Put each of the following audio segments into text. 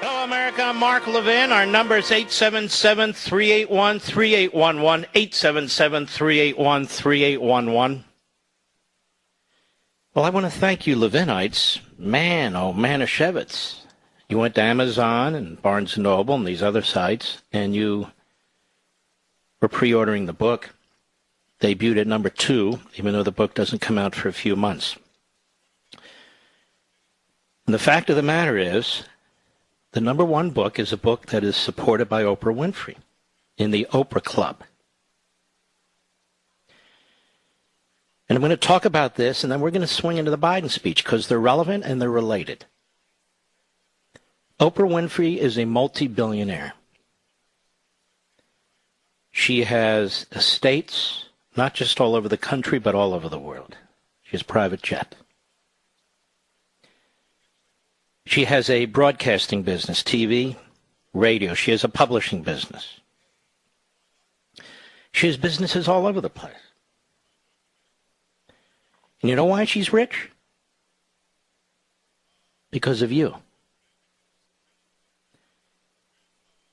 Hello, America. I'm Mark Levin. Our number is 877-381-3811, 877-381-3811. Well, I want to thank you, Levinites. Man, oh, Manischewitz. You went to Amazon and Barnes & Noble and these other sites, and you were pre-ordering the book. Debuted at number 2, even though the book doesn't come out for a few months. And the fact of the matter is, the number 1 book is a book that is supported by Oprah Winfrey in the Oprah Club. And I'm going to talk about this, and then we're going to swing into the Biden speech because they're relevant and they're related. Oprah Winfrey is a multi-billionaire. She has estates, not just all over the country, but all over the world. She has a private jet. She has a broadcasting business, TV, radio. She has a publishing business. She has businesses all over the place. And you know why she's rich? Because of you.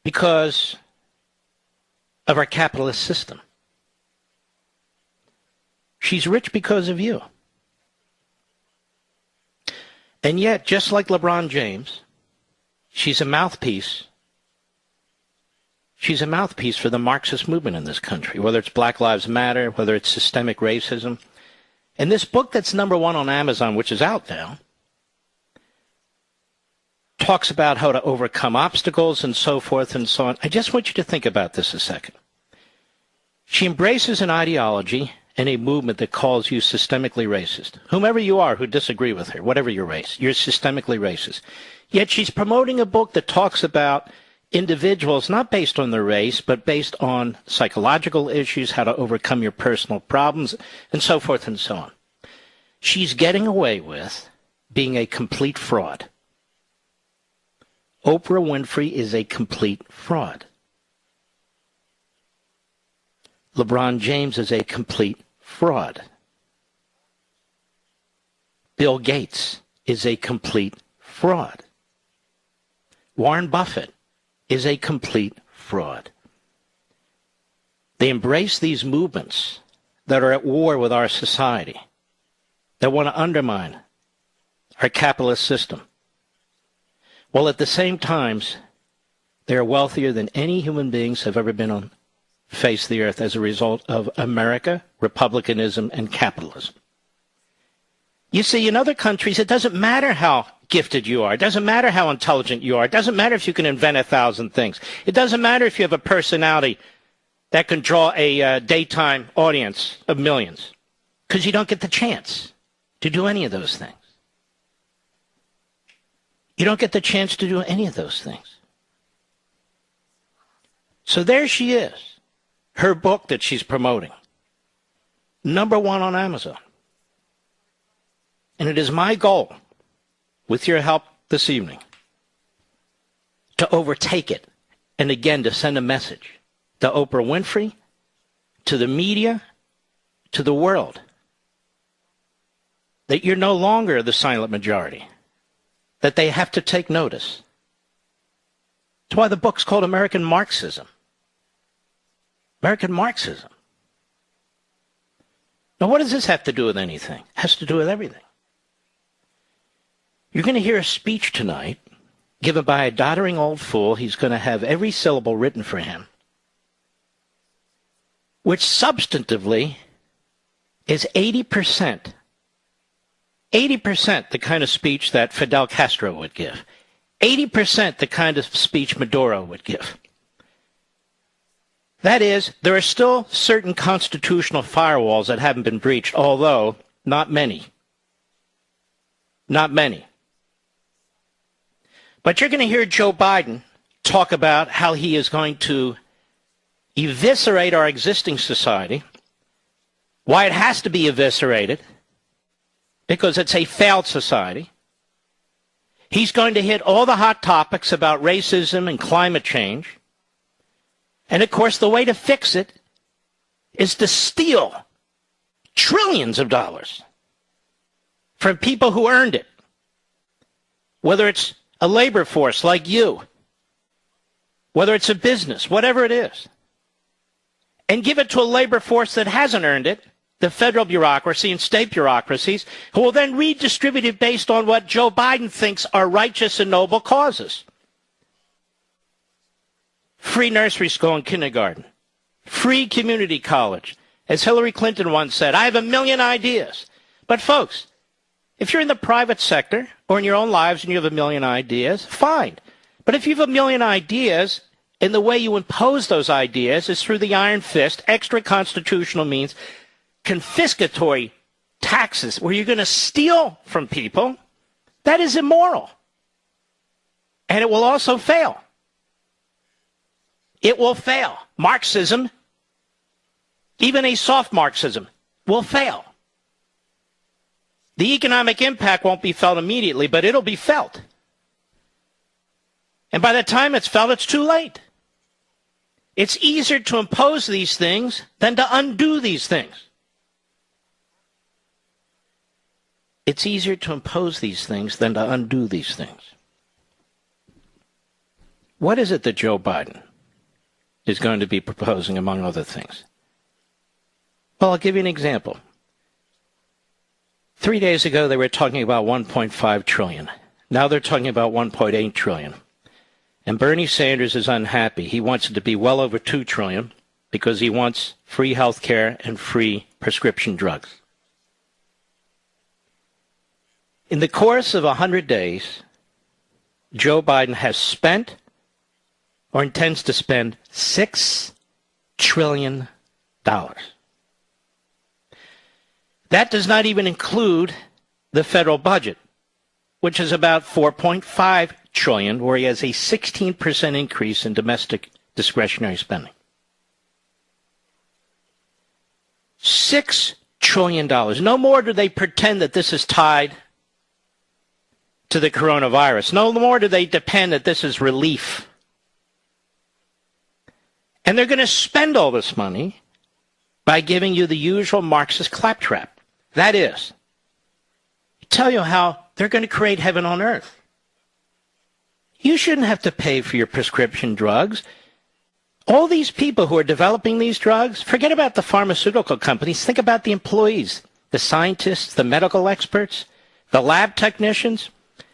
Because of our capitalist system. She's rich because of you. And yet, just like LeBron James, she's a mouthpiece. She's a mouthpiece for the Marxist movement in this country, whether it's Black Lives Matter, whether it's systemic racism. And this book that's number 1 on Amazon, which is out now, talks about how to overcome obstacles and so forth and so on. I just want you to think about this a second. She embraces an ideology and a movement that calls you systemically racist. Whomever you are who disagree with her, whatever your race, you're systemically racist. Yet she's promoting a book that talks about individuals not based on their race, but based on psychological issues, how to overcome your personal problems, and so forth and so on. She's getting away with being a complete fraud. Oprah Winfrey is a complete fraud. LeBron James is a complete fraud. Bill Gates is a complete fraud. Warren Buffett is a complete fraud. They embrace these movements that are at war with our society, that want to undermine our capitalist system, while at the same time, they are wealthier than any human beings have ever been on face the earth as a result of America, republicanism, and capitalism. You see, in other countries, it doesn't matter how gifted you are. It doesn't matter how intelligent you are. It doesn't matter if you can invent 1,000 things. It doesn't matter if you have a personality that can draw a daytime audience of millions, because you don't get the chance to do any of those things. You don't get the chance to do any of those things. So there she is. Her book that she's promoting, number 1 on Amazon. And it is my goal, with your help this evening, to overtake it and again to send a message to Oprah Winfrey, to the media, to the world, that you're no longer the silent majority, that they have to take notice. That's why the book's called American Marxism. American Marxism. Now, what does this have to do with anything? It has to do with everything. You're going to hear a speech tonight given by a doddering old fool. He's going to have every syllable written for him, which substantively is 80% the kind of speech that Fidel Castro would give, 80% the kind of speech Maduro would give. That is, there are still certain constitutional firewalls that haven't been breached, although not many. Not many. But you're going to hear Joe Biden talk about how he is going to eviscerate our existing society, why it has to be eviscerated, because it's a failed society. He's going to hit all the hot topics about racism and climate change. And, of course, the way to fix it is to steal trillions of dollars from people who earned it, whether it's a labor force like you, whether it's a business, whatever it is, and give it to a labor force that hasn't earned it, the federal bureaucracy and state bureaucracies, who will then redistribute it based on what Joe Biden thinks are righteous and noble causes. Free nursery school and kindergarten. Free community college. As Hillary Clinton once said, I have a million ideas. But folks, if you're in the private sector or in your own lives and you have a million ideas, fine. But if you have a million ideas and the way you impose those ideas is through the iron fist, extra constitutional means, confiscatory taxes, where you're going to steal from people, that is immoral. And it will also fail. It will fail. Marxism, even a soft Marxism, will fail. The economic impact won't be felt immediately, but it'll be felt. And by the time it's felt, it's too late. It's easier to impose these things than to undo these things. It's easier to impose these things than to undo these things. What is it that Joe Biden is going to be proposing, among other things? Well, I'll give you an example. 3 days ago, they were talking about 1.5 trillion. Now they're talking about 1.8 trillion. And Bernie Sanders is unhappy. He wants it to be well over 2 trillion because he wants free health care and free prescription drugs. In the course of 100 days, Joe Biden has spent or intends to spend $6 trillion. That does not even include the federal budget, which is about 4.5 trillion, where he has a 16% increase in domestic discretionary spending. $6 trillion. No more do they pretend that this is tied to the coronavirus. No more do they depend that this is relief. And they're going to spend all this money by giving you the usual Marxist claptrap. That is, tell you how they're going to create heaven on earth. You shouldn't have to pay for your prescription drugs. All these people who are developing these drugs, forget about the pharmaceutical companies. Think about the employees, the scientists, the medical experts, the lab technicians,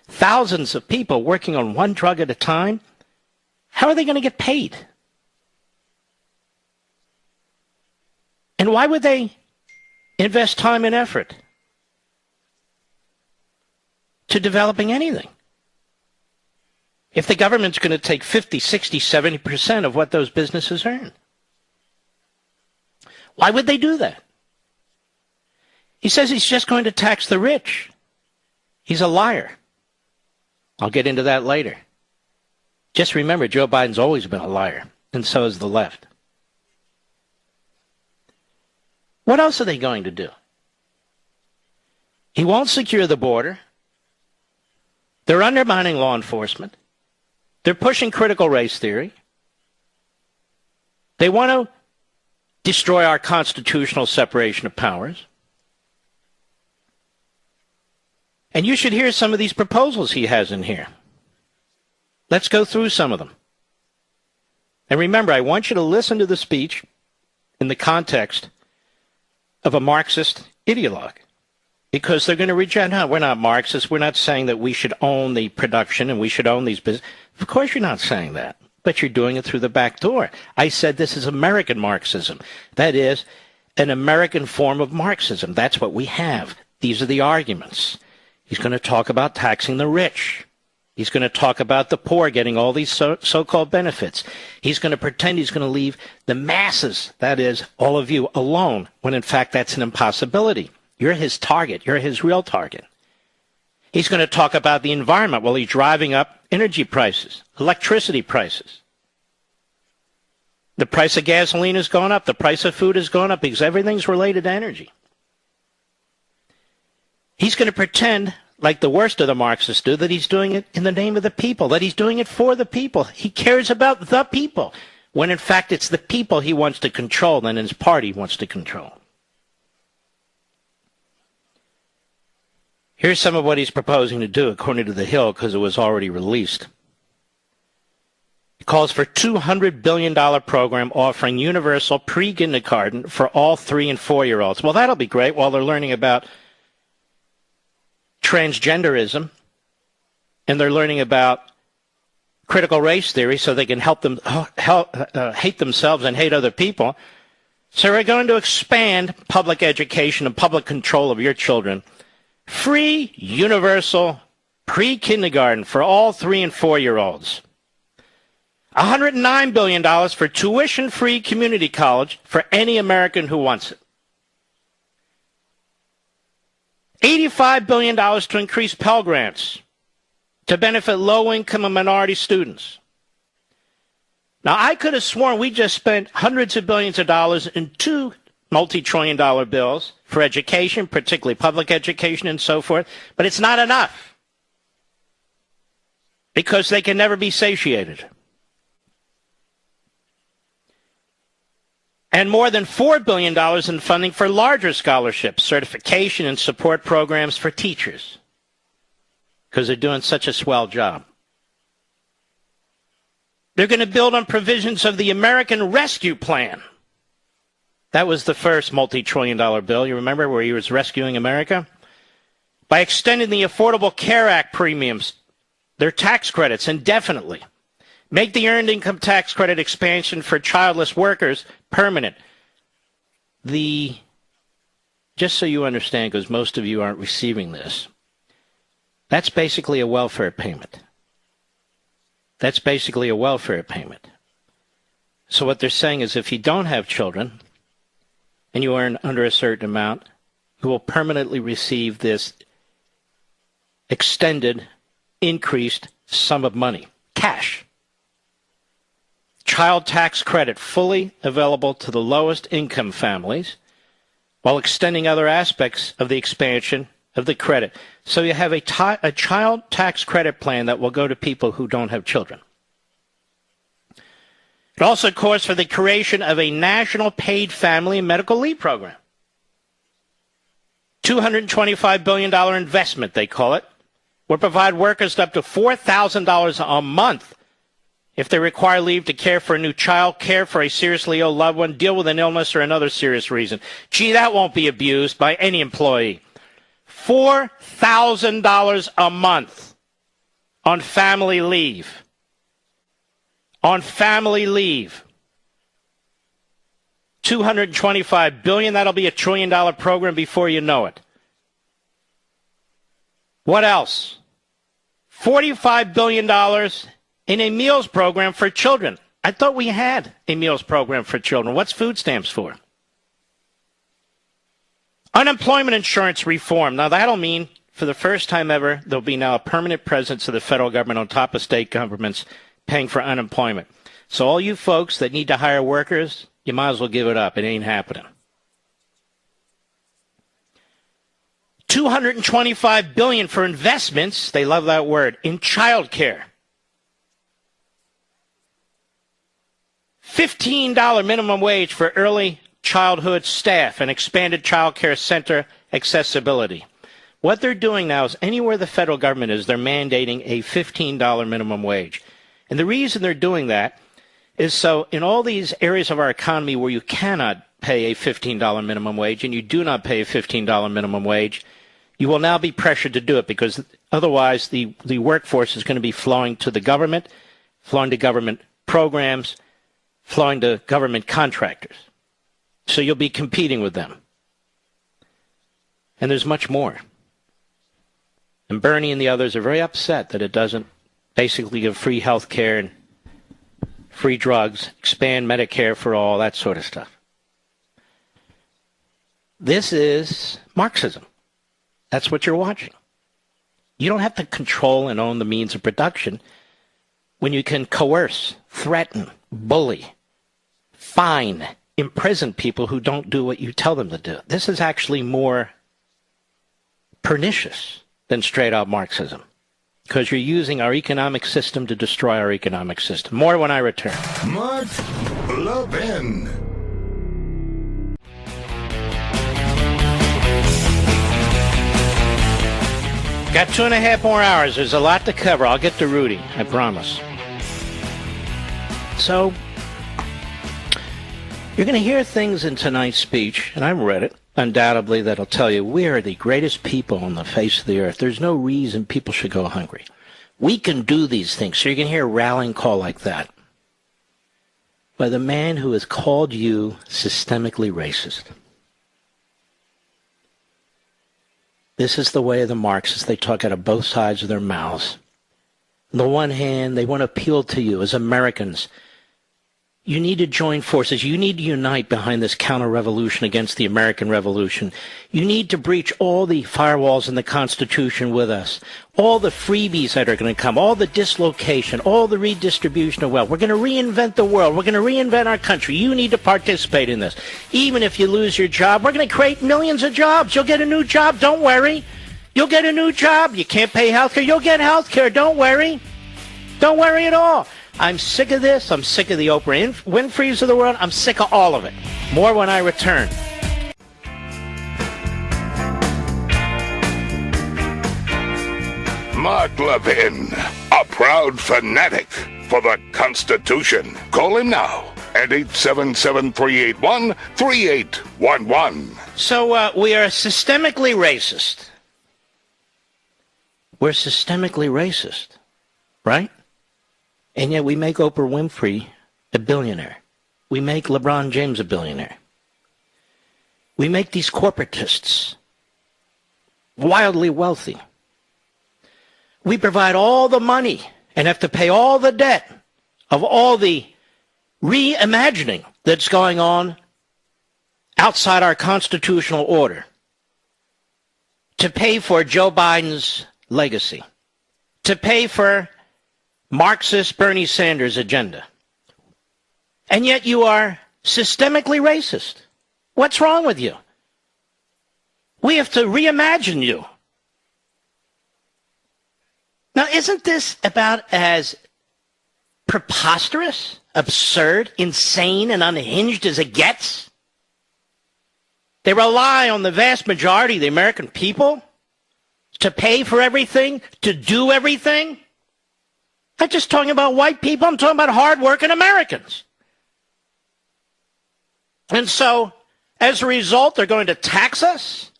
thousands of people working on one drug at a time. How are they going to get paid? And why would they invest time and effort to developing anything if the government's going to take 50, 60, 70% of what those businesses earn? Why would they do that? He says he's just going to tax the rich. He's a liar. I'll get into that later. Just remember, Joe Biden's always been a liar, and so is the left. What else are they going to do? He won't secure the border. They're undermining law enforcement. They're pushing critical race theory. They want to destroy our constitutional separation of powers. And you should hear some of these proposals he has in here. Let's go through some of them. And remember, I want you to listen to the speech in the context of a Marxist ideologue, because they're going to reject, no, we're not Marxists. We're not saying that we should own the production and we should own these businesses. Of course you're not saying that, but you're doing it through the back door. I said this is American Marxism. That is an American form of Marxism. That's what we have. These are the arguments. He's going to talk about taxing the rich. He's going to talk about the poor getting all these so-called benefits. He's going to pretend he's going to leave the masses, that is, all of you, alone, when in fact that's an impossibility. You're his target. You're his real target. He's going to talk about the environment while he's driving up energy prices, electricity prices. The price of gasoline is going up. The price of food is going up because everything's related to energy. He's going to pretend, like the worst of the Marxists do, that he's doing it in the name of the people, that he's doing it for the people. He cares about the people, when in fact it's the people he wants to control and his party wants to control. Here's some of what he's proposing to do, according to The Hill, because it was already released. It calls for a $200 billion program offering universal pre-kindergarten for all 3- and 4-year-olds. Well, that'll be great while they're learning about transgenderism and they're learning about critical race theory so they can help them hate themselves and hate other people. So we're going to expand public education and public control of your children. Free, universal, pre-kindergarten for all 3- and 4-year-olds. $109 billion for tuition-free community college for any American who wants it. $85 billion to increase Pell Grants to benefit low-income and minority students. Now, I could have sworn we just spent hundreds of billions of dollars in 2 multi-trillion-dollar bills for education, particularly public education and so forth, but it's not enough because they can never be satiated. And more than $4 billion in funding for larger scholarships, certification, and support programs for teachers because they're doing such a swell job. They're going to build on provisions of the American Rescue Plan. That was the first multi-trillion-dollar bill, you remember, where he was rescuing America? By extending the Affordable Care Act premiums, their tax credits, indefinitely. Make the earned income tax credit expansion for childless workers permanent. Just so you understand, because most of you aren't receiving this, that's basically a welfare payment. That's basically a welfare payment. So what they're saying is if you don't have children and you earn under a certain amount, you will permanently receive this extended, increased sum of money, cash. Child tax credit fully available to the lowest income families while extending other aspects of the expansion of the credit. So you have a child tax credit plan that will go to people who don't have children. It also calls for the creation of a national paid family and medical leave program. $225 billion investment, they call it, will provide workers up to $4,000 a month if they require leave to care for a new child, care for a seriously ill loved one, deal with an illness or another serious reason. Gee, that won't be abused by any employee. $4,000 a month on family leave. On family leave. $225 billion, that'll be a $1 trillion program before you know it. What else? $45 billion in a meals program for children. I thought we had a meals program for children. What's food stamps for? Unemployment insurance reform. Now, that'll mean, for the first time ever, there'll be now a permanent presence of the federal government on top of state governments paying for unemployment. So all you folks that need to hire workers, you might as well give it up. It ain't happening. $225 billion for investments, they love that word, in child care. $15 minimum wage for early childhood staff and expanded child care center accessibility. What they're doing now is anywhere the federal government is, they're mandating a $15 minimum wage. And the reason they're doing that is so in all these areas of our economy where you cannot pay a $15 minimum wage and you do not pay a $15 minimum wage, you will now be pressured to do it because otherwise the workforce is going to be flowing to the government, flowing to government programs, flowing to government contractors. So you'll be competing with them. And there's much more. And Bernie and the others are very upset that it doesn't basically give free health care and free drugs, expand Medicare for all, that sort of stuff. This is Marxism. That's what you're watching. You don't have to control and own the means of production when you can coerce, threaten, bully, fine, imprison people who don't do what you tell them to do. This is actually more pernicious than straight-out Marxism because you're using our economic system to destroy our economic system. More when I return. Mark Levin. Got 2.5 more hours. There's a lot to cover. I'll get to Rudy, I promise. So, you're going to hear things in tonight's speech, and I've read it, undoubtedly, that'll tell you we are the greatest people on the face of the earth. There's no reason people should go hungry. We can do these things. So you're going to hear a rallying call like that by the man who has called you systemically racist. This is the way of the Marxists. They talk out of both sides of their mouths. On the one hand, they want to appeal to you as Americans. You need to join forces. You need to unite behind this counter-revolution against the American Revolution. You need to breach all the firewalls in the Constitution with us. All the freebies that are going to come, all the dislocation, all the redistribution of wealth. We're going to reinvent the world. We're going to reinvent our country. You need to participate in this. Even if you lose your job, we're going to create millions of jobs. You'll get a new job. Don't worry. You'll get a new job. You can't pay health care. You'll get health care. Don't worry. Don't worry at all. I'm sick of this. I'm sick of the Oprah Winfreys of the world. I'm sick of all of it. More when I return. Mark Levin, a proud fanatic for the Constitution. Call him now at 877-381-3811. So we are systemically racist. We're systemically racist, right? And yet we make Oprah Winfrey a billionaire. We make LeBron James a billionaire. We make these corporatists wildly wealthy. We provide all the money and have to pay all the debt of all the reimagining that's going on outside our constitutional order to pay for Joe Biden's legacy, to pay for Marxist Bernie Sanders' agenda. And yet you are systemically racist. What's wrong with you? We have to reimagine you. Now, isn't this about as preposterous, absurd, insane, and unhinged as it gets? They rely on the vast majority of the American people to pay for everything, to do everything. I'm not just talking about white people. I'm talking about hardworking Americans. And so, as a result, they're going to tax us.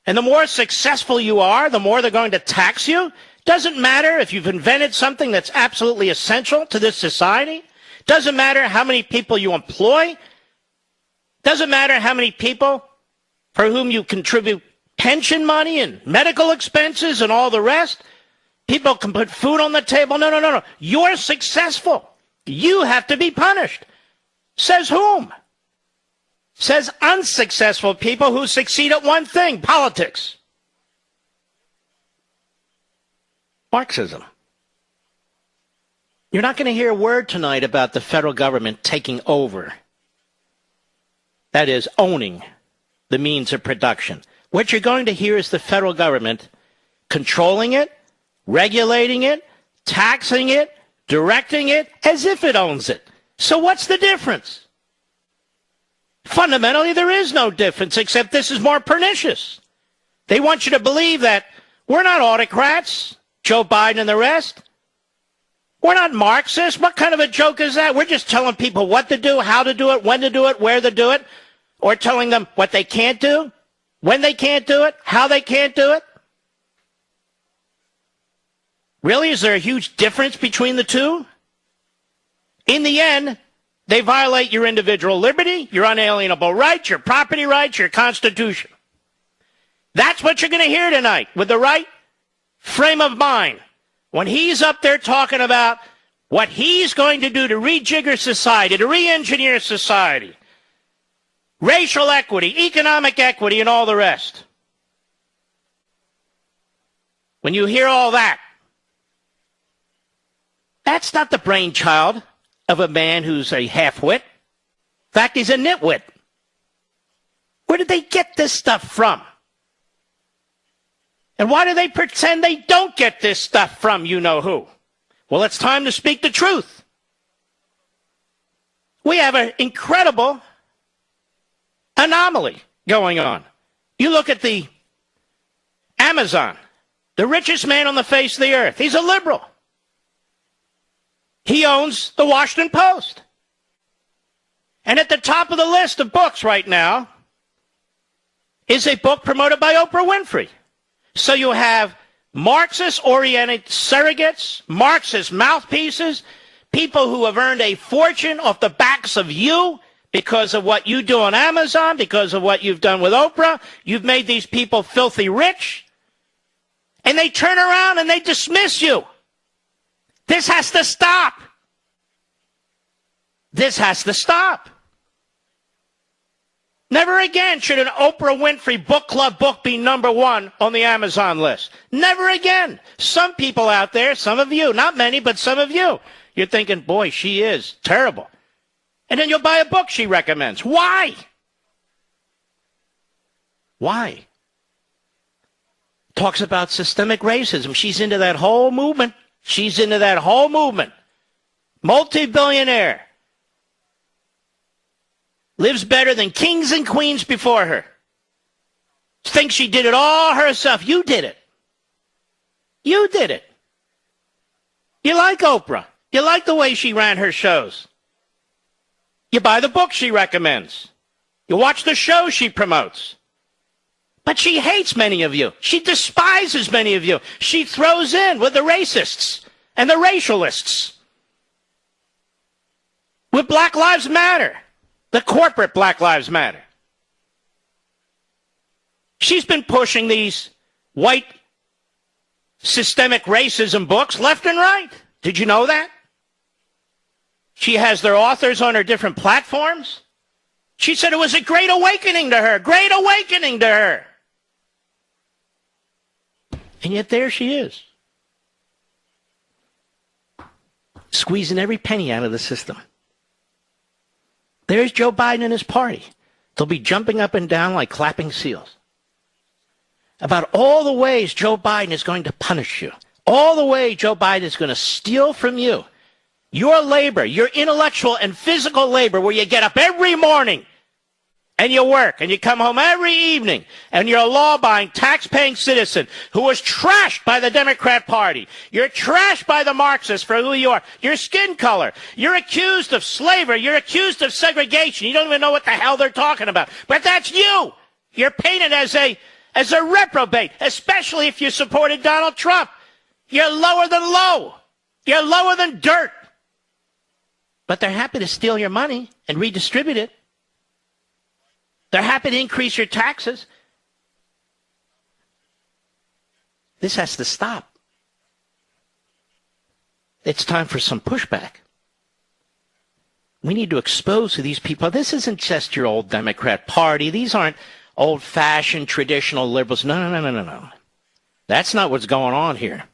And the more successful you are, the more they're going to tax you. Doesn't matter if you've invented something that's absolutely essential to this society. Doesn't matter how many people you employ. Doesn't matter how many people for whom you contribute pension money and medical expenses and all the rest. People can put food on the table. No. You're successful. You have to be punished. Says whom? Says unsuccessful people who succeed at one thing, politics. Marxism. You're not going to hear a word tonight about the federal government taking over. That is, owning the means of production. What you're going to hear is the federal government controlling it, regulating it, taxing it, directing it, as if it owns it. So what's the difference? Fundamentally, there is no difference, except this is more pernicious. They want you to believe that we're not autocrats, Joe Biden and the rest. We're not Marxists. What kind of a joke is that? We're just telling people what to do, how to do it, when to do it, where to do it, or telling them what they can't do, when they can't do it, how they can't do it. Really? Is there a huge difference between the two? In the end, they violate your individual liberty, your unalienable rights, your property rights, your Constitution. That's what you're going to hear tonight with the right frame of mind. When he's up there talking about what he's going to do to rejigger society, to re-engineer society, racial equity, economic equity, and all the rest. When you hear all that, that's not the brainchild of a man who's a half-wit. In fact, he's a nitwit. Where did they get this stuff from? And why do they pretend they don't get this stuff from you-know-who? Well, it's time to speak the truth. We have an incredible anomaly going on. You look at the Amazon The richest man on the face of the earth. He's a liberal. He owns the Washington Post. And at the top of the list of books right now is a book promoted by Oprah Winfrey. So you have Marxist-oriented surrogates, Marxist mouthpieces, people who have earned a fortune off the backs of you because of what you do on Amazon, because of what you've done with Oprah. You've made these people filthy rich. And they turn around and they dismiss you. This has to stop. This has to stop. Never again should an Oprah Winfrey book club book be number one on the Amazon list. Never again. Some people out there, some of you, not many, but some of you, you're thinking, boy, she is terrible. And then you'll buy a book she recommends. Why? Why? Talks about systemic racism. She's into that whole movement. She's into that whole movement. Multi-billionaire. Lives better than kings and queens before her. Thinks she did it all herself. You did it. You did it. You like Oprah. You like the way she ran her shows. You buy the book she recommends. You watch the shows she promotes. But she hates many of you. She despises many of you. She throws in with the racists and the racialists. With Black Lives Matter. The corporate Black Lives Matter. She's been pushing these white systemic racism books left and right. Did you know that? She has their authors on her different platforms. She said it was a great awakening to her. Great awakening to her. And yet there she is. Squeezing every penny out of the system. There's Joe Biden and his party. They'll be jumping up and down like clapping seals. About all the ways Joe Biden is going to punish you. All the way Joe Biden is going to steal from you. Your labor, your intellectual and physical labor, where you get up every morning and you work and you come home every evening and you're a law-abiding, tax-paying citizen who was trashed by the Democrat Party. You're trashed by the Marxists for who you are. Your skin color. You're accused of slavery. You're accused of segregation. You don't even know what the hell they're talking about. But that's you. You're painted as a reprobate, especially if you supported Donald Trump. You're lower than low. You're lower than dirt. But they're happy to steal your money and redistribute it. They're happy to increase your taxes. This has to stop. It's time for some pushback. We need to expose who these people are. This isn't just your old Democrat Party. These aren't old-fashioned, traditional liberals. No. That's not what's going on here.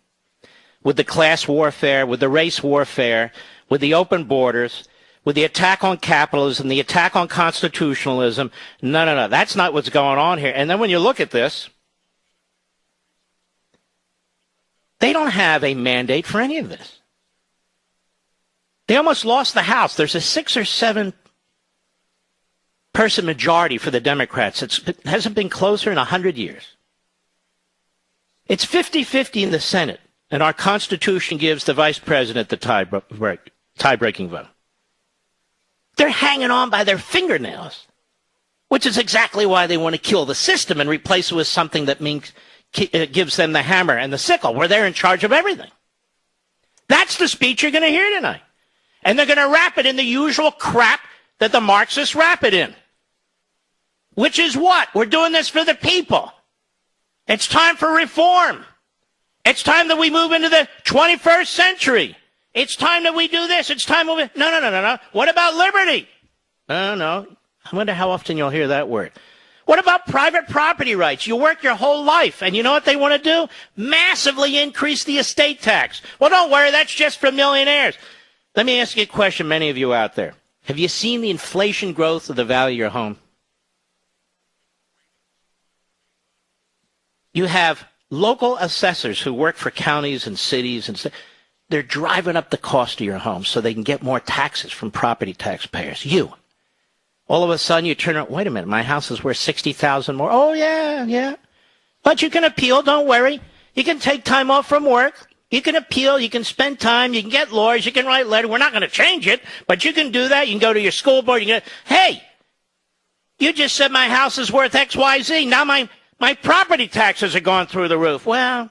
With the class warfare, with the race warfare, with the open borders, with the attack on capitalism, the attack on constitutionalism. No. That's not what's going on here. And then when you look at this, they don't have a mandate for any of this. They almost lost the House. There's a 6 or 7 person majority for the Democrats. It hasn't been closer in 100 years. It's 50-50 in the Senate, and our Constitution gives the vice president the tie-breaking vote. They're hanging on by their fingernails, which is exactly why they want to kill the system and replace it with something that gives them the hammer and the sickle, where they're in charge of everything. That's the speech you're going to hear tonight. And they're going to wrap it in the usual crap that the Marxists wrap it in. Which is what? We're doing this for the people. It's time for reform. It's time that we move into the 21st century. It's time that we do this. It's time we... No. What about liberty? No. I wonder how often you'll hear that word. What about private property rights? You work your whole life, and you know what they want to do? Massively increase the estate tax. Well, don't worry, that's just for millionaires. Let me ask you a question, many of you out there. Have you seen the inflation growth of the value of your home? You have local assessors who work for counties and cities, and they're driving up the cost of your home so they can get more taxes from property taxpayers. You. All of a sudden you turn around, wait a minute, my house is worth $60,000 more. Oh, yeah. But you can appeal, don't worry. You can take time off from work. You can appeal. You can spend time. You can get lawyers. You can write letters. We're not going to change it, but you can do that. You can go to your school board. You can, hey, you just said my house is worth X, Y, Z. Now my property taxes are going through the roof. Well,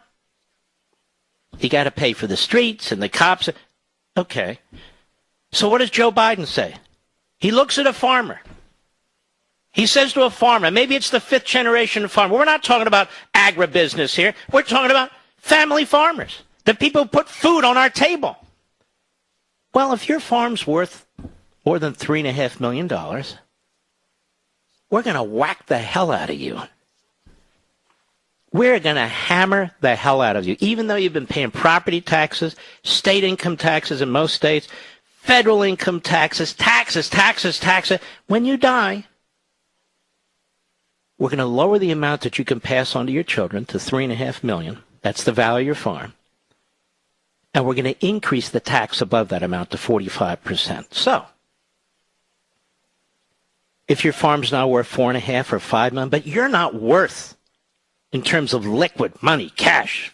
you got to pay for the streets and the cops. Okay. So what does Joe Biden say? He looks at a farmer. He says to a farmer, maybe it's the fifth generation farmer. We're not talking about agribusiness here. We're talking about family farmers, the people who put food on our table. Well, if your farm's worth more than $3.5 million, we're going to whack the hell out of you. We're going to hammer the hell out of you. Even though you've been paying property taxes, state income taxes in most states, federal income taxes, taxes. When you die, we're going to lower the amount that you can pass on to your children to $3.5 million. That's the value of your farm. And we're going to increase the tax above that amount to 45%. So, if your farm's now worth $4.5 or $5 million, but you're not worth, in terms of liquid money, cash,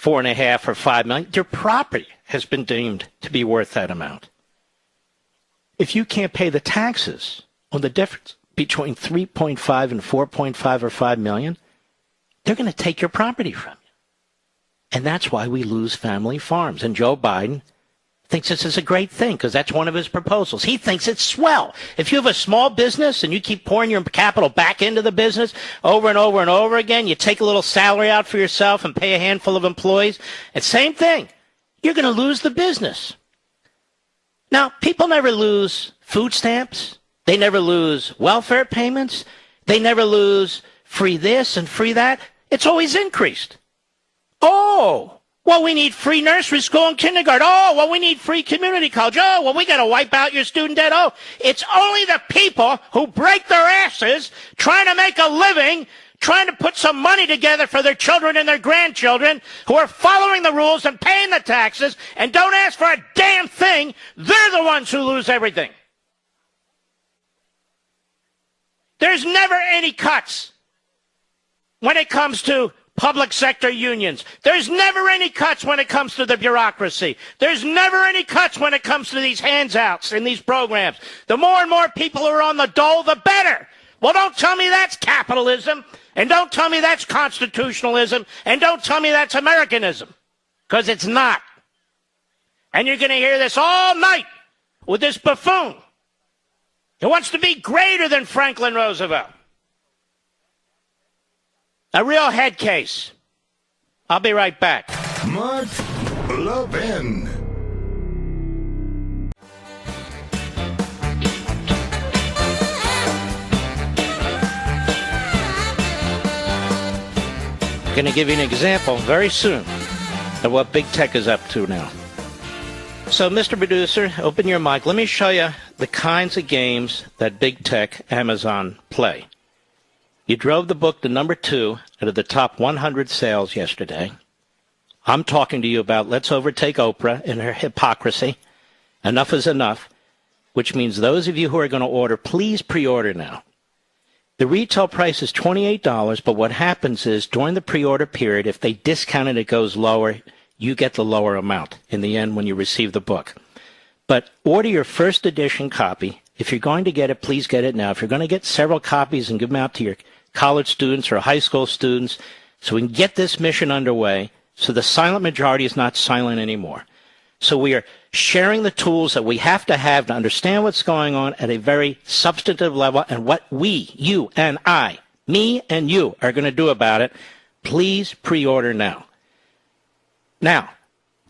$4.5 or $5 million, your property has been deemed to be worth that amount. If you can't pay the taxes on the difference between 3.5 and 4.5 or 5 million, they're going to take your property from you. And that's why we lose family farms. And Joe Biden thinks this is a great thing because that's one of his proposals. He thinks it's swell. If you have a small business and you keep pouring your capital back into the business over and over and over again, you take a little salary out for yourself and pay a handful of employees, it's same thing. You're going to lose the business. Now, people never lose food stamps. They never lose welfare payments. They never lose free this and free that. It's always increased. Oh, well, we need free nursery school and kindergarten. Oh, well, we need free community college. Oh, well, we got to wipe out your student debt. Oh, it's only the people who break their asses trying to make a living, trying to put some money together for their children and their grandchildren, who are following the rules and paying the taxes and don't ask for a damn thing. They're the ones who lose everything. There's never any cuts when it comes to public sector unions. There's never any cuts when it comes to the bureaucracy. There's never any cuts when it comes to these handouts in these programs. The more and more people who are on the dole, the better. Well, don't tell me that's capitalism, and don't tell me that's constitutionalism, and don't tell me that's Americanism, because it's not. And you're going to hear this all night with this buffoon who wants to be greater than Franklin Roosevelt. A real head case. I'll be right back. Mark Levin. I'm going to give you an example very soon of what big tech is up to now. So, Mr. Producer, open your mic. Let me show you the kinds of games that big tech, Amazon, play. You drove the book to number 2 out of the top 100 sales yesterday. I'm talking to you about let's overtake Oprah and her hypocrisy. Enough is enough, which means those of you who are going to order, please pre-order now. The retail price is $28, but what happens is during the pre-order period, if they discount it, it goes lower. You get the lower amount in the end when you receive the book. But order your first edition copy. If you're going to get it, please get it now. If you're going to get several copies and give them out to your college students or high school students so we can get this mission underway so the silent majority is not silent anymore. So we are sharing the tools that we have to understand what's going on at a very substantive level and what we, you and I, me and you, are going to do about it. Please pre-order now. Now,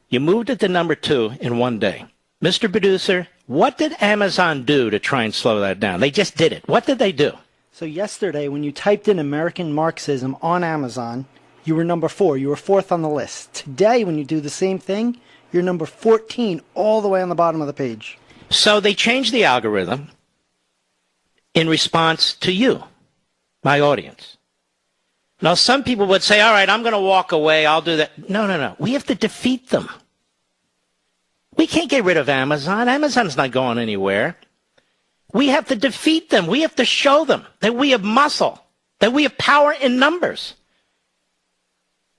you moved it to number 2 in one day. Mr. Producer, what did Amazon do to try and slow that down? They just did it. What did they do? So yesterday, when you typed in American Marxism on Amazon, you were number 4. You were 4th on the list. Today, when you do the same thing, you're number 14 all the way on the bottom of the page. So they changed the algorithm in response to you, my audience. Now, some people would say, all right, I'm going to walk away. I'll do that. No. We have to defeat them. We can't get rid of Amazon. Amazon's not going anywhere. We have to defeat them. We have to show them that we have muscle, that we have power in numbers.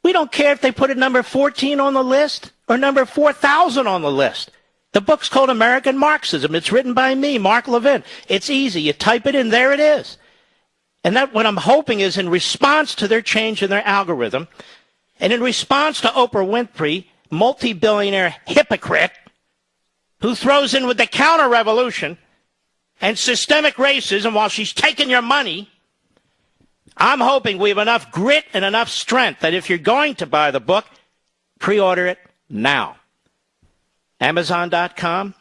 We don't care if they put it number 14 on the list or number 4,000 on the list. The book's called American Marxism. It's written by me, Mark Levin. It's easy. You type it in, there it is. And that what I'm hoping is in response to their change in their algorithm, and in response to Oprah Winfrey, multi-billionaire hypocrite, who throws in with the counter-revolution and systemic racism while she's taking your money, I'm hoping we have enough grit and enough strength that if you're going to buy the book, pre-order it now. Amazon.com,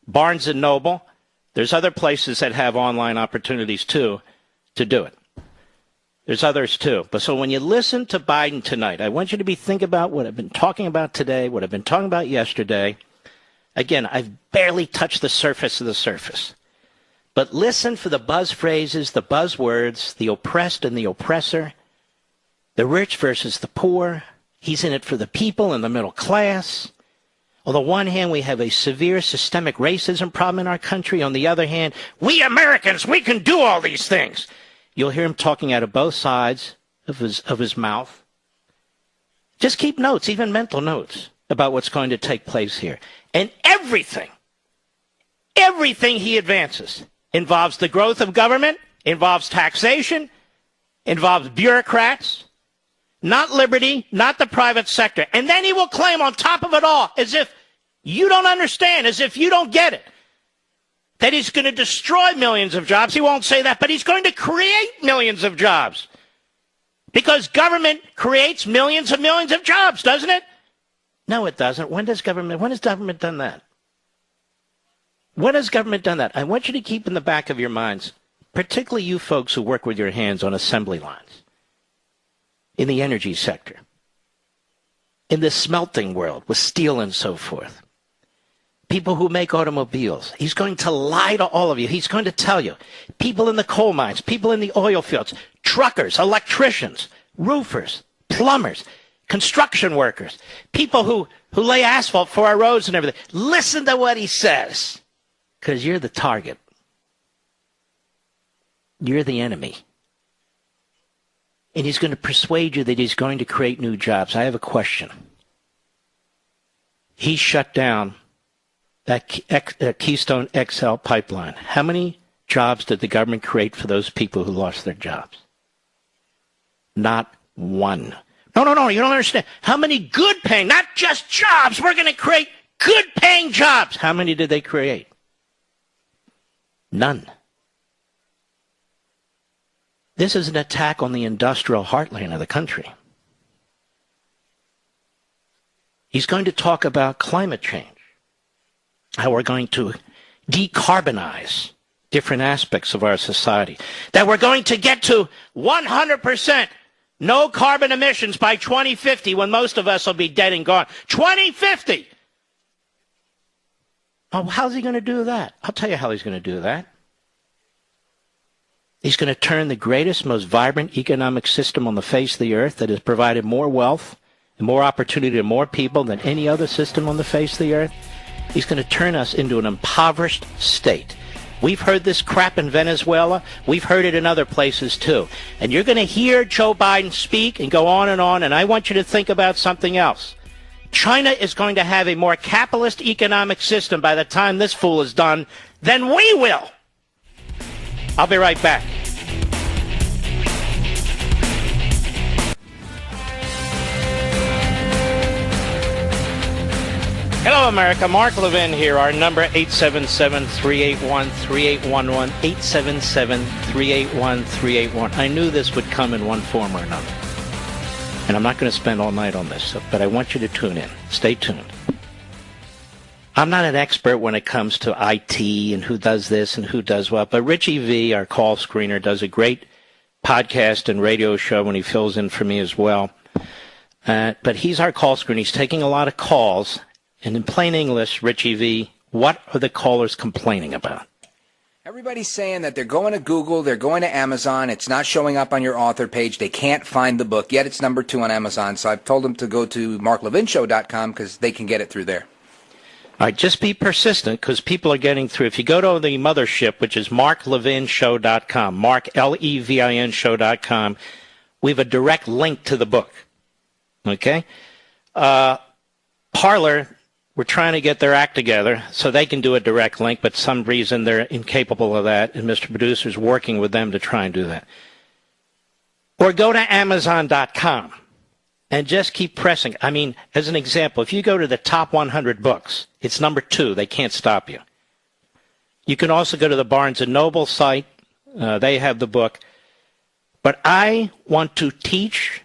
Barnes & Noble. There's other places that have online opportunities, too, to do it. There's others, too. But so when you listen to Biden tonight, I want you to think about what I've been talking about today, what I've been talking about yesterday. Again, I've barely touched the surface of the surface. But listen for the buzz phrases, the buzzwords, the oppressed and the oppressor, the rich versus the poor. He's in it for the people and the middle class. On the one hand, we have a severe systemic racism problem in our country. On the other hand, we Americans, we can do all these things. You'll hear him talking out of both sides of his mouth. Just keep notes, even mental notes, about what's going to take place here. And everything he advances involves the growth of government, involves taxation, involves bureaucrats, not liberty, not the private sector. And then he will claim on top of it all, as if you don't understand, as if you don't get it, that he's going to destroy millions of jobs. He won't say that, but he's going to create millions of jobs. Because government creates millions of jobs, doesn't it? No, it doesn't. When has government done that? When has government done that? I want you to keep in the back of your minds, particularly you folks who work with your hands on assembly lines, in the energy sector, in the smelting world with steel and so forth, people who make automobiles. He's going to lie to all of you. He's going to tell you, people in the coal mines, people in the oil fields, truckers, electricians, roofers, plumbers, construction workers, people who lay asphalt for our roads and everything. Listen to what he says, because you're the target. You're the enemy. And he's going to persuade you that he's going to create new jobs. I have a question. He shut down that Keystone XL pipeline. How many jobs did the government create for those people who lost their jobs? Not one. No, you don't understand. How many good paying, not just jobs, we're going to create good paying jobs. How many did they create? None. This is an attack on the industrial heartland of the country. He's going to talk about climate change, how we're going to decarbonize different aspects of our society, that we're going to get to 100% no carbon emissions by 2050 when most of us will be dead and gone. 2050! Oh, how's he going to do that? I'll tell you how he's going to do that. He's going to turn the greatest, most vibrant economic system on the face of the earth that has provided more wealth and more opportunity to more people than any other system on the face of the earth. He's going to turn us into an impoverished state. We've heard this crap in Venezuela. We've heard it in other places, too. And you're going to hear Joe Biden speak and go on, and I want you to think about something else. China is going to have a more capitalist economic system by the time this fool is done than we will. I'll be right back. Hello, America. Mark Levin here. Our number, 877-381-3811, 877-381-3811. I knew this would come in one form or another. And I'm not going to spend all night on this, but I want you to tune in. Stay tuned. I'm not an expert when it comes to IT and who does this and who does what, but Richie V, our call screener, does a great podcast and radio show when he fills in for me as well. But he's our call screener. He's taking a lot of calls. And in plain English, Richie V, what are the callers complaining about? Everybody's saying that they're going to Google, they're going to Amazon, it's not showing up on your author page, they can't find the book, yet it's number 2 on Amazon. So I've told them to go to marklevinshow.com because they can get it through there. All right, just be persistent because people are getting through. If you go to the mothership, which is marklevinshow.com, Mark, Levin show.com, we have a direct link to the book. Okay? Parler, we're trying to get their act together so they can do a direct link, but some reason they're incapable of that, and Mr. Producer's working with them to try and do that. Or go to Amazon.com and just keep pressing. I mean, as an example, if you go to the top 100 books, it's number 2. They can't stop you. You can also go to the Barnes & Noble site. They have the book. But I want to teach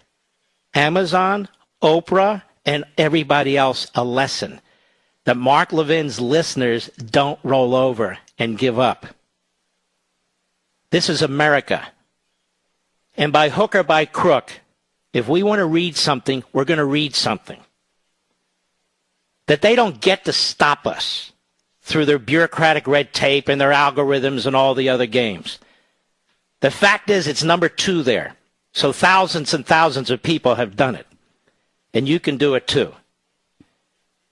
Amazon, Oprah, and everybody else a lesson that Mark Levin's listeners don't roll over and give up. This is America. And by hook or by crook, if we want to read something, we're going to read something. That they don't get to stop us through their bureaucratic red tape and their algorithms and all the other games. The fact is, it's number 2 there. So thousands and thousands of people have done it. And you can do it too.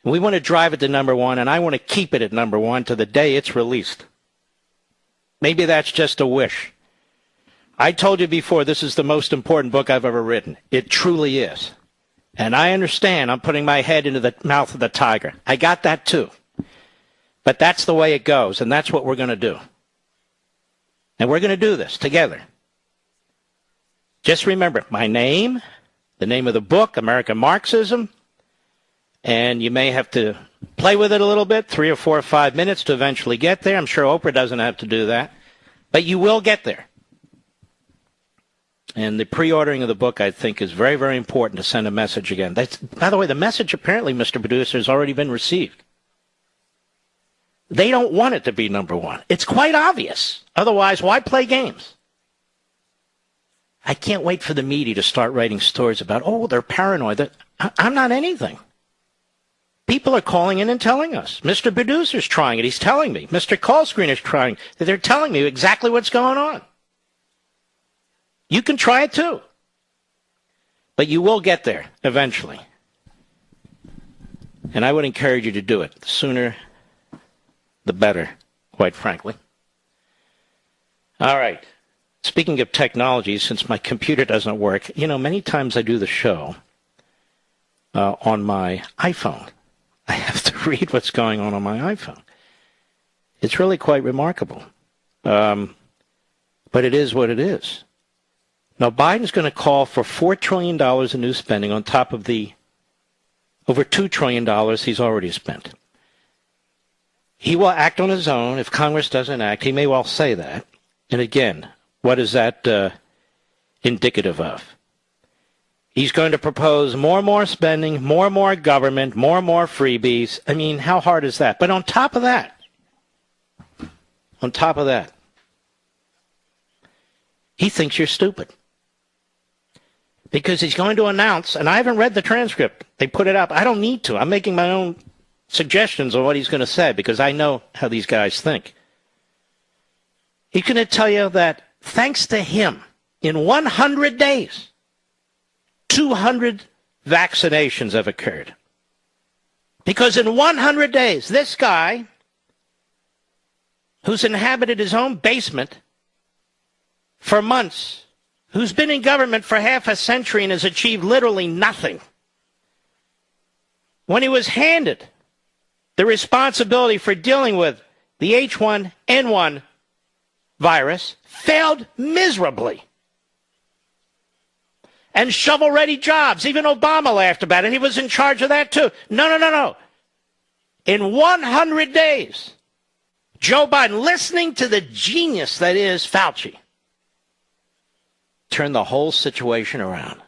We want to drive it to number 1, and I want to keep it at number 1 to the day it's released. Maybe that's just a wish. I told you before, this is the most important book I've ever written. It truly is. And I understand I'm putting my head into the mouth of the tiger. I got that too. But that's the way it goes, and that's what we're going to do. And we're going to do this together. Just remember, my name, the name of the book, American Marxism, and you may have to play with it a little bit, 3 or 4 or 5 minutes to eventually get there. I'm sure Oprah doesn't have to do that. But you will get there. And the pre-ordering of the book, I think, is very, very important to send a message again. By the way, the message apparently, Mr. Producer, has already been received. They don't want it to be number 1. It's quite obvious. Otherwise, why play games? I can't wait for the media to start writing stories about, oh, they're paranoid. I'm not anything. People are calling in and telling us. Mr. Producer's trying it. He's telling me. Mr. Callscreen is trying. They're telling me exactly what's going on. You can try it too. But you will get there eventually. And I would encourage you to do it. The sooner, the better, quite frankly. All right. Speaking of technology, since my computer doesn't work, many times I do the show on my iPhone. I have to read what's going on my iPhone. It's really quite remarkable. But it is what it is. Now, Biden's going to call for $4 trillion in new spending on top of the over $2 trillion he's already spent. He will act on his own. If Congress doesn't act, he may well say that. And again, what is that indicative of? He's going to propose more and more spending, more and more government, more and more freebies. I mean, how hard is that? But on top of that, he thinks you're stupid. Because he's going to announce, and I haven't read the transcript. They put it up. I don't need to. I'm making my own suggestions on what he's going to say because I know how these guys think. He's going to tell you that thanks to him, in 100 days, 200 vaccinations have occurred. Because in 100 days, this guy, who's inhabited his own basement for months, who's been in government for half a century and has achieved literally nothing, when he was handed the responsibility for dealing with the H1N1 virus, failed miserably. And shovel-ready jobs, even Obama laughed about it, and he was in charge of that too. No. In 100 days, Joe Biden, listening to the genius that is Fauci, turned the whole situation around.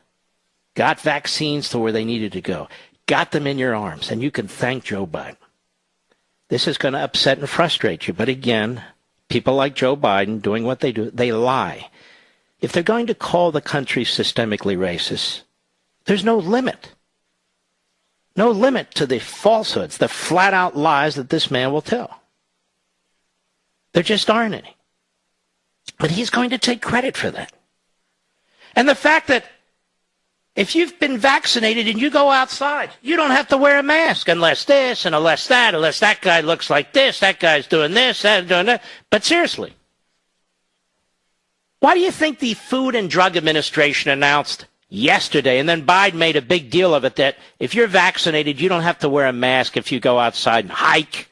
Got vaccines to where they needed to go. Got them in your arms, and you can thank Joe Biden. This is going to upset and frustrate you, but again, people like Joe Biden doing what they do, they lie. If they're going to call the country systemically racist, there's no limit. No limit to the falsehoods, the flat-out lies that this man will tell. There just aren't any. But he's going to take credit for that. And the fact that if you've been vaccinated and you go outside, you don't have to wear a mask unless this and unless that guy looks like this, that guy's doing this, that doing that. But seriously, why do you think the Food and Drug Administration announced yesterday, and then Biden made a big deal of it that if you're vaccinated, you don't have to wear a mask if you go outside and hike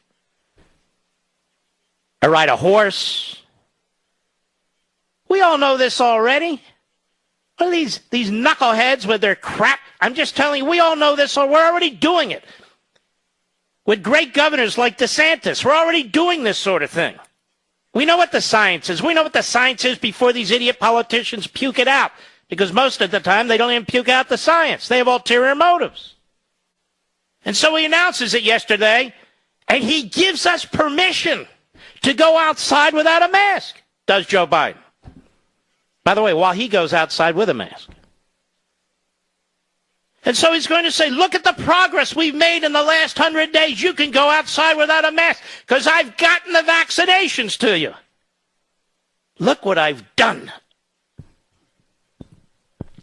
or ride a horse. We all know this already. What are these knuckleheads with their crap? I'm just telling you, we all know this, or we're already doing it. With great governors like DeSantis, we're already doing this sort of thing. We know what the science is. We know what the science is before these idiot politicians puke it out. Because most of the time, they don't even puke out the science. They have ulterior motives. And so he announces it yesterday, and he gives us permission to go outside without a mask, does Joe Biden. By the way, while he goes outside with a mask. And so he's going to say, look at the progress we've made in the last 100 days. You can go outside without a mask because I've gotten the vaccinations to you. Look what I've done.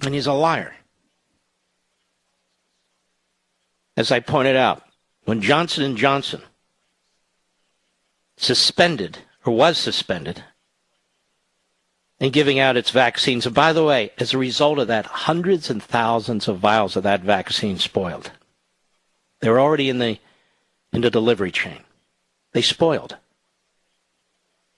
And he's a liar. As I pointed out, when Johnson & Johnson was suspended in giving out its vaccines, and by the way, as a result of that, hundreds and thousands of vials of that vaccine spoiled. They were already in the delivery chain. They spoiled.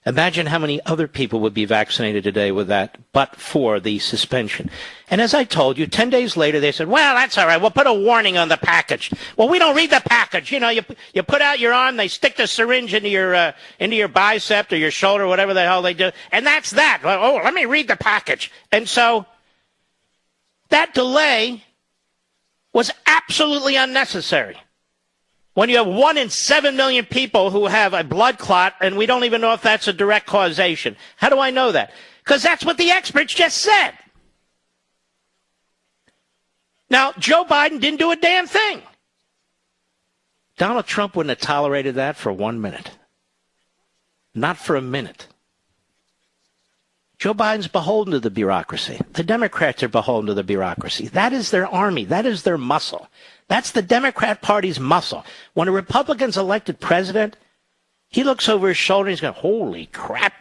Imagine how many other people would be vaccinated today with that, but for the suspension. And as I told you, 10 days later, they said, well, that's all right. We'll put a warning on the package. Well, we don't read the package. You know, you put out your arm, they stick the syringe into your bicep or your shoulder, whatever the hell they do. And that's that. Oh, let me read the package. And so that delay was absolutely unnecessary. When you have 1 in 7 million people who have a blood clot, and we don't even know if that's a direct causation. How do I know that? Because that's what the experts just said. Now, Joe Biden didn't do a damn thing. Donald Trump wouldn't have tolerated that for 1 minute. Not for a minute. Joe Biden's beholden to the bureaucracy. The Democrats are beholden to the bureaucracy. That is their army. That is their muscle. That's the Democrat Party's muscle. When a Republican's elected president, he looks over his shoulder and he's going, holy crap.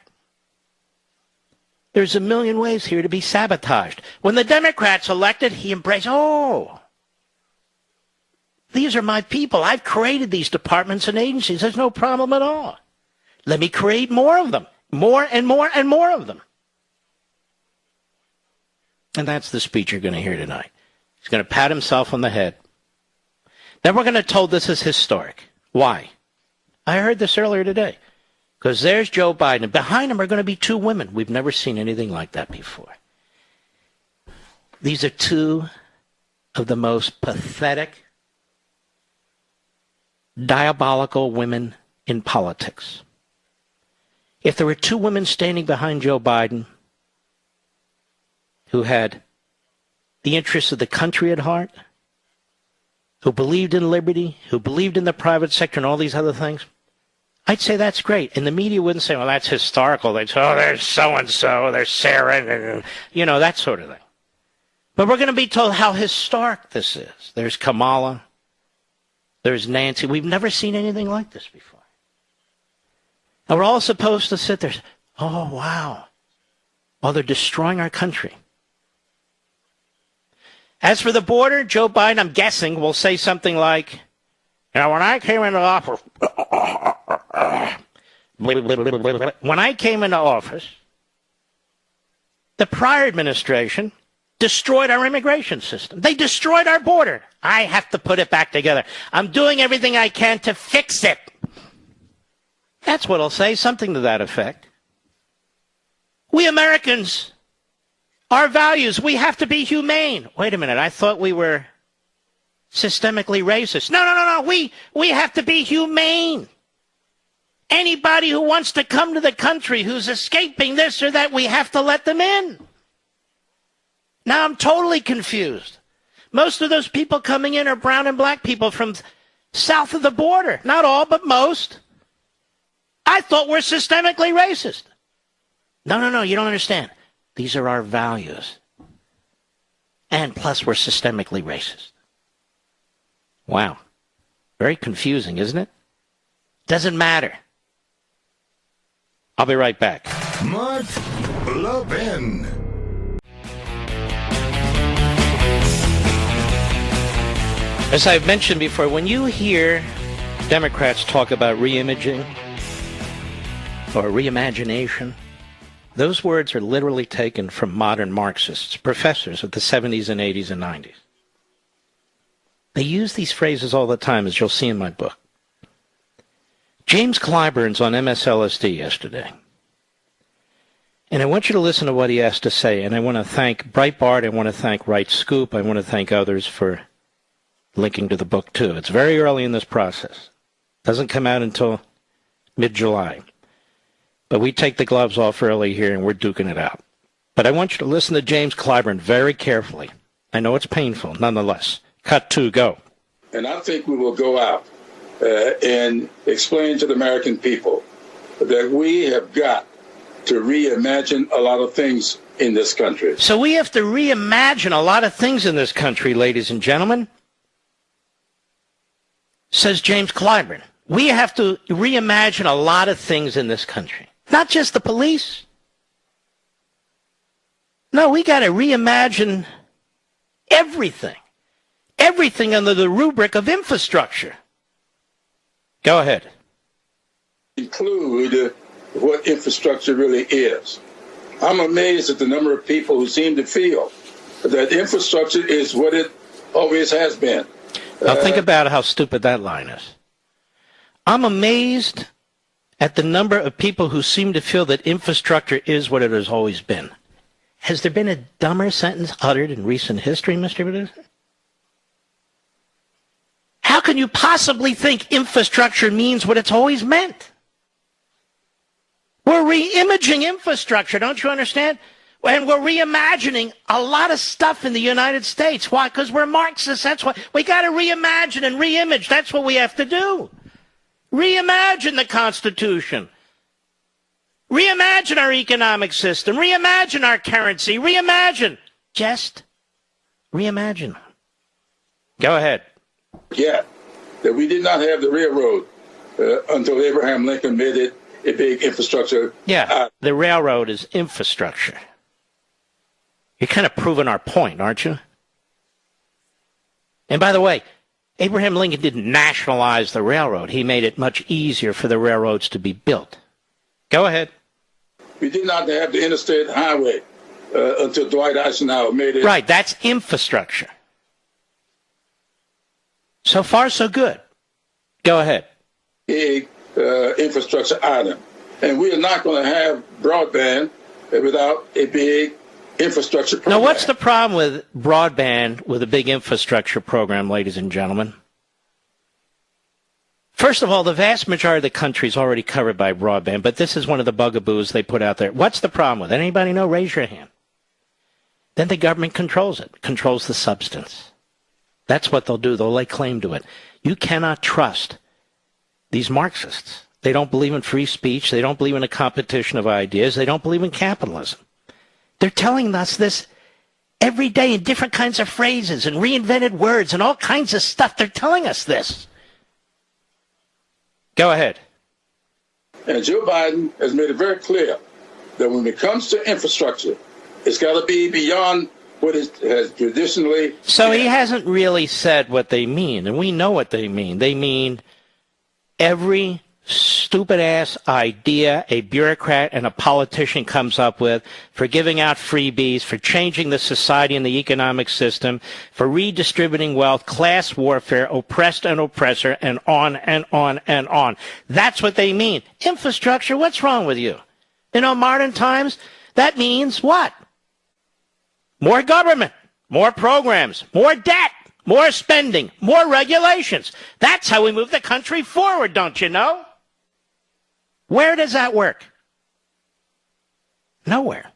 There's a million ways here to be sabotaged. When the Democrats elected, he embraced, these are my people. I've created these departments and agencies. There's no problem at all. Let me create more of them. More and more and more of them. And that's the speech you're going to hear tonight. He's going to pat himself on the head. Then we're going to told this is historic. Why? I heard this earlier today. Because there's Joe Biden. And behind him are going to be 2 women. We've never seen anything like that before. These are 2 of the most pathetic, diabolical women in politics. If there were 2 women standing behind Joe Biden who had the interests of the country at heart, who believed in liberty, who believed in the private sector and all these other things, I'd say that's great. And the media wouldn't say, well, that's historical. They'd say, there's so-and-so, there's Sarah, and, that sort of thing. But we're going to be told how historic this is. There's Kamala. There's Nancy. We've never seen anything like this before. And we're all supposed to sit there, oh, wow. Well, they're destroying our country. As for the border, Joe Biden, I'm guessing, will say something like, when I came into office, the prior administration destroyed our immigration system. They destroyed our border. I have to put it back together. I'm doing everything I can to fix it. That's what he'll say, something to that effect. We Americans, our values, we have to be humane. Wait a minute, I thought we were systemically racist. No. We have to be humane. Anybody who wants to come to the country who's escaping this or that, we have to let them in. Now I'm totally confused. Most of those people coming in are brown and black people from south of the border. Not all, but most. I thought we're systemically racist. No, you don't understand. These are our values. And plus, we're systemically racist. Wow. Very confusing, isn't it? Doesn't matter. I'll be right back. Mark Levin. As I've mentioned before, when you hear Democrats talk about reimaging or reimagination, those words are literally taken from modern Marxists, professors of the 70s and 80s and 90s. They use these phrases all the time, as you'll see in my book. James Clyburn's on MSLSD yesterday. And I want you to listen to what he has to say. And I want to thank Breitbart. I want to thank Right Scoop. I want to thank others for linking to the book, too. It's very early in this process. Doesn't come out until mid-July. But we take the gloves off early here, and we're duking it out. But I want you to listen to James Clyburn very carefully. I know it's painful, nonetheless. Cut 2, go. And I think we will go out and explain to the American people that we have got to reimagine a lot of things in this country. So we have to reimagine a lot of things in this country, ladies and gentlemen, says James Clyburn. We have to reimagine a lot of things in this country. Not just the police. No, we got to reimagine everything. Everything under the rubric of infrastructure. Go ahead. Include what infrastructure really is. I'm amazed at the number of people who seem to feel that infrastructure is what it always has been. Now think about how stupid that line is. I'm amazed at the number of people who seem to feel that infrastructure is what it has always been. Has there been a dumber sentence uttered in recent history, Mr. Producer? How can you possibly think infrastructure means what it's always meant? We're re-imaging infrastructure, don't you understand? And we're reimagining a lot of stuff in the United States. Why? Because we're Marxists. That's why we got to reimagine and reimage. That's what we have to do. Reimagine the Constitution. Reimagine our economic system. Reimagine our currency. Reimagine. Just reimagine. Go ahead. Yeah, that we did not have the railroad until Abraham Lincoln made it a big infrastructure. Yeah, the railroad is infrastructure. You're kind of proving our point, aren't you? And by the way, Abraham Lincoln didn't nationalize the railroad. He made it much easier for the railroads to be built. Go ahead. We did not have the interstate highway until Dwight Eisenhower made it. Right, that's infrastructure. So far, so good. Go ahead. Big infrastructure item. And we are not going to have broadband without a big infrastructure program. Now, what's the problem with broadband with a big infrastructure program, ladies and gentlemen? First of all, the vast majority of the country is already covered by broadband, but this is one of the bugaboos they put out there. What's the problem with it? Anybody know? Raise your hand. Then the government controls it, controls the substance. That's what they'll do. They'll lay claim to it. You cannot trust these Marxists. They don't believe in free speech. They don't believe in a competition of ideas. They don't believe in capitalism. They're telling us this every day in different kinds of phrases and reinvented words and all kinds of stuff. They're telling us this. Go ahead. And Joe Biden has made it very clear that when it comes to infrastructure, it's got to be beyond what it has traditionally. So he hasn't really said what they mean, and we know what they mean. They mean every stupid-ass idea a bureaucrat and a politician comes up with for giving out freebies, for changing the society and the economic system, for redistributing wealth, class warfare, oppressed and oppressor, and on and on and on. That's what they mean. Infrastructure, what's wrong with you? In our modern times, that means what? More government, more programs, more debt, more spending, more regulations. That's how we move the country forward, don't you know? Where does that work? Nowhere.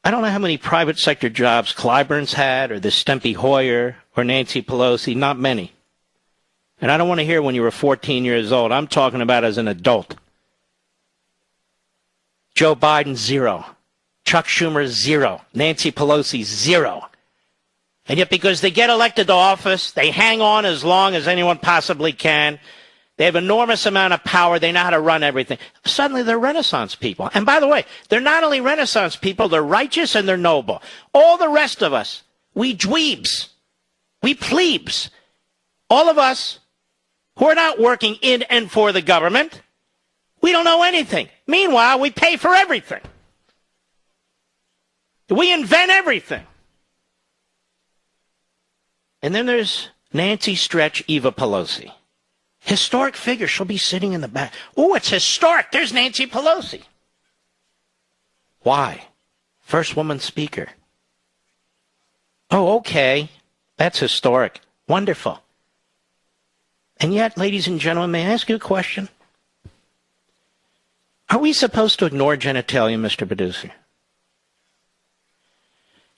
I don't know how many private sector jobs Clyburn's had, or this Stempy Hoyer, or Nancy Pelosi. Not many. And I don't want to hear when you were 14 years old. I'm talking about as an adult. Joe Biden, 0. Chuck Schumer, 0. Nancy Pelosi, 0. And yet because they get elected to office, they hang on as long as anyone possibly can. They have enormous amount of power. They know how to run everything. Suddenly they're Renaissance people. And by the way, they're not only Renaissance people, they're righteous and they're noble. All the rest of us, we dweebs. We plebes, all of us who are not working in and for the government, we don't know anything. Meanwhile, we pay for everything. We invent everything. And then there's Nancy Stretch Eva Pelosi. Historic figure. She'll be sitting in the back. Oh, it's historic. There's Nancy Pelosi. Why? First woman speaker. Oh, okay. That's historic. Wonderful. And yet, ladies and gentlemen, may I ask you a question? Are we supposed to ignore genitalia, Mr. Producer?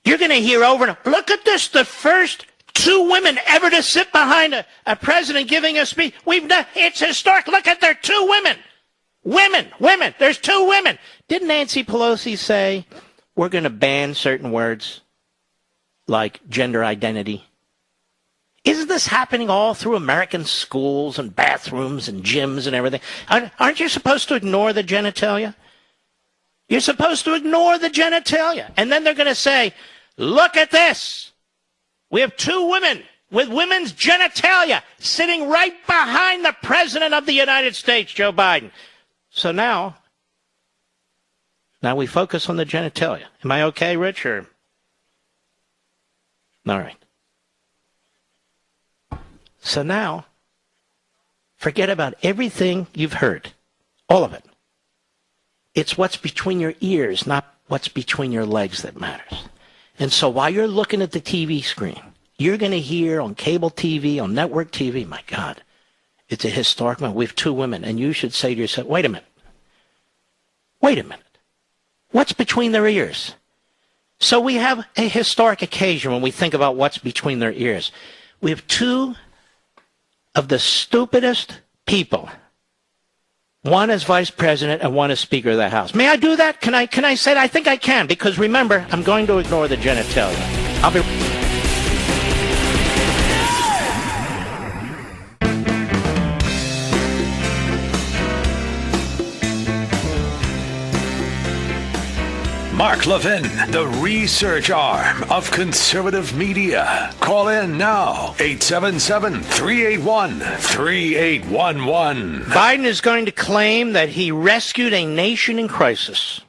You're going to hear over and over, look at this, the first two women ever to sit behind a president giving a speech. It's historic. Look at there, two women. Women. There's two women. Didn't Nancy Pelosi say we're going to ban certain words like gender identity? Isn't this happening all through American schools and bathrooms and gyms and everything? Aren't you supposed to ignore the genitalia? You're supposed to ignore the genitalia. And then they're going to say, look at this. We have two women with women's genitalia sitting right behind the President of the United States, Joe Biden. So now we focus on the genitalia. Am I okay, Rich? Or? All right. So now, forget about everything you've heard. All of it. It's what's between your ears, not what's between your legs that matters. And so while you're looking at the TV screen, you're going to hear on cable TV, on network TV, my God, it's a historic moment. We have two women. And you should say to yourself, wait a minute. What's between their ears? So we have a historic occasion when we think about what's between their ears. We have two of the stupidest people. One is vice president and one is speaker of the House. May I do that? Can I say that? I think I can, because remember, I'm going to ignore the genitalia. I'll be... Mark Levin, the research arm of conservative media. Call in now, 877-381-3811. Biden is going to claim that he rescued a nation in crisis.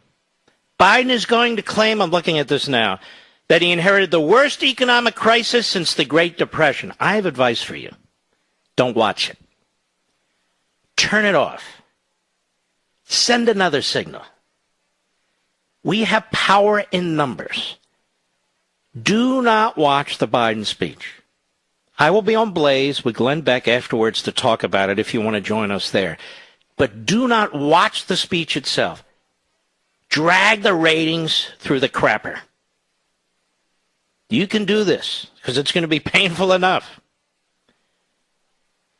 Biden is going to claim, I'm looking at this now, that he inherited the worst economic crisis since the Great Depression. I have advice for you. Don't watch it. Turn it off. Send another signal. We have power in numbers. Do not watch the Biden speech. I will be on Blaze with Glenn Beck afterwards to talk about it if you want to join us there. But do not watch the speech itself. Drag the ratings through the crapper. You can do this because it's going to be painful enough.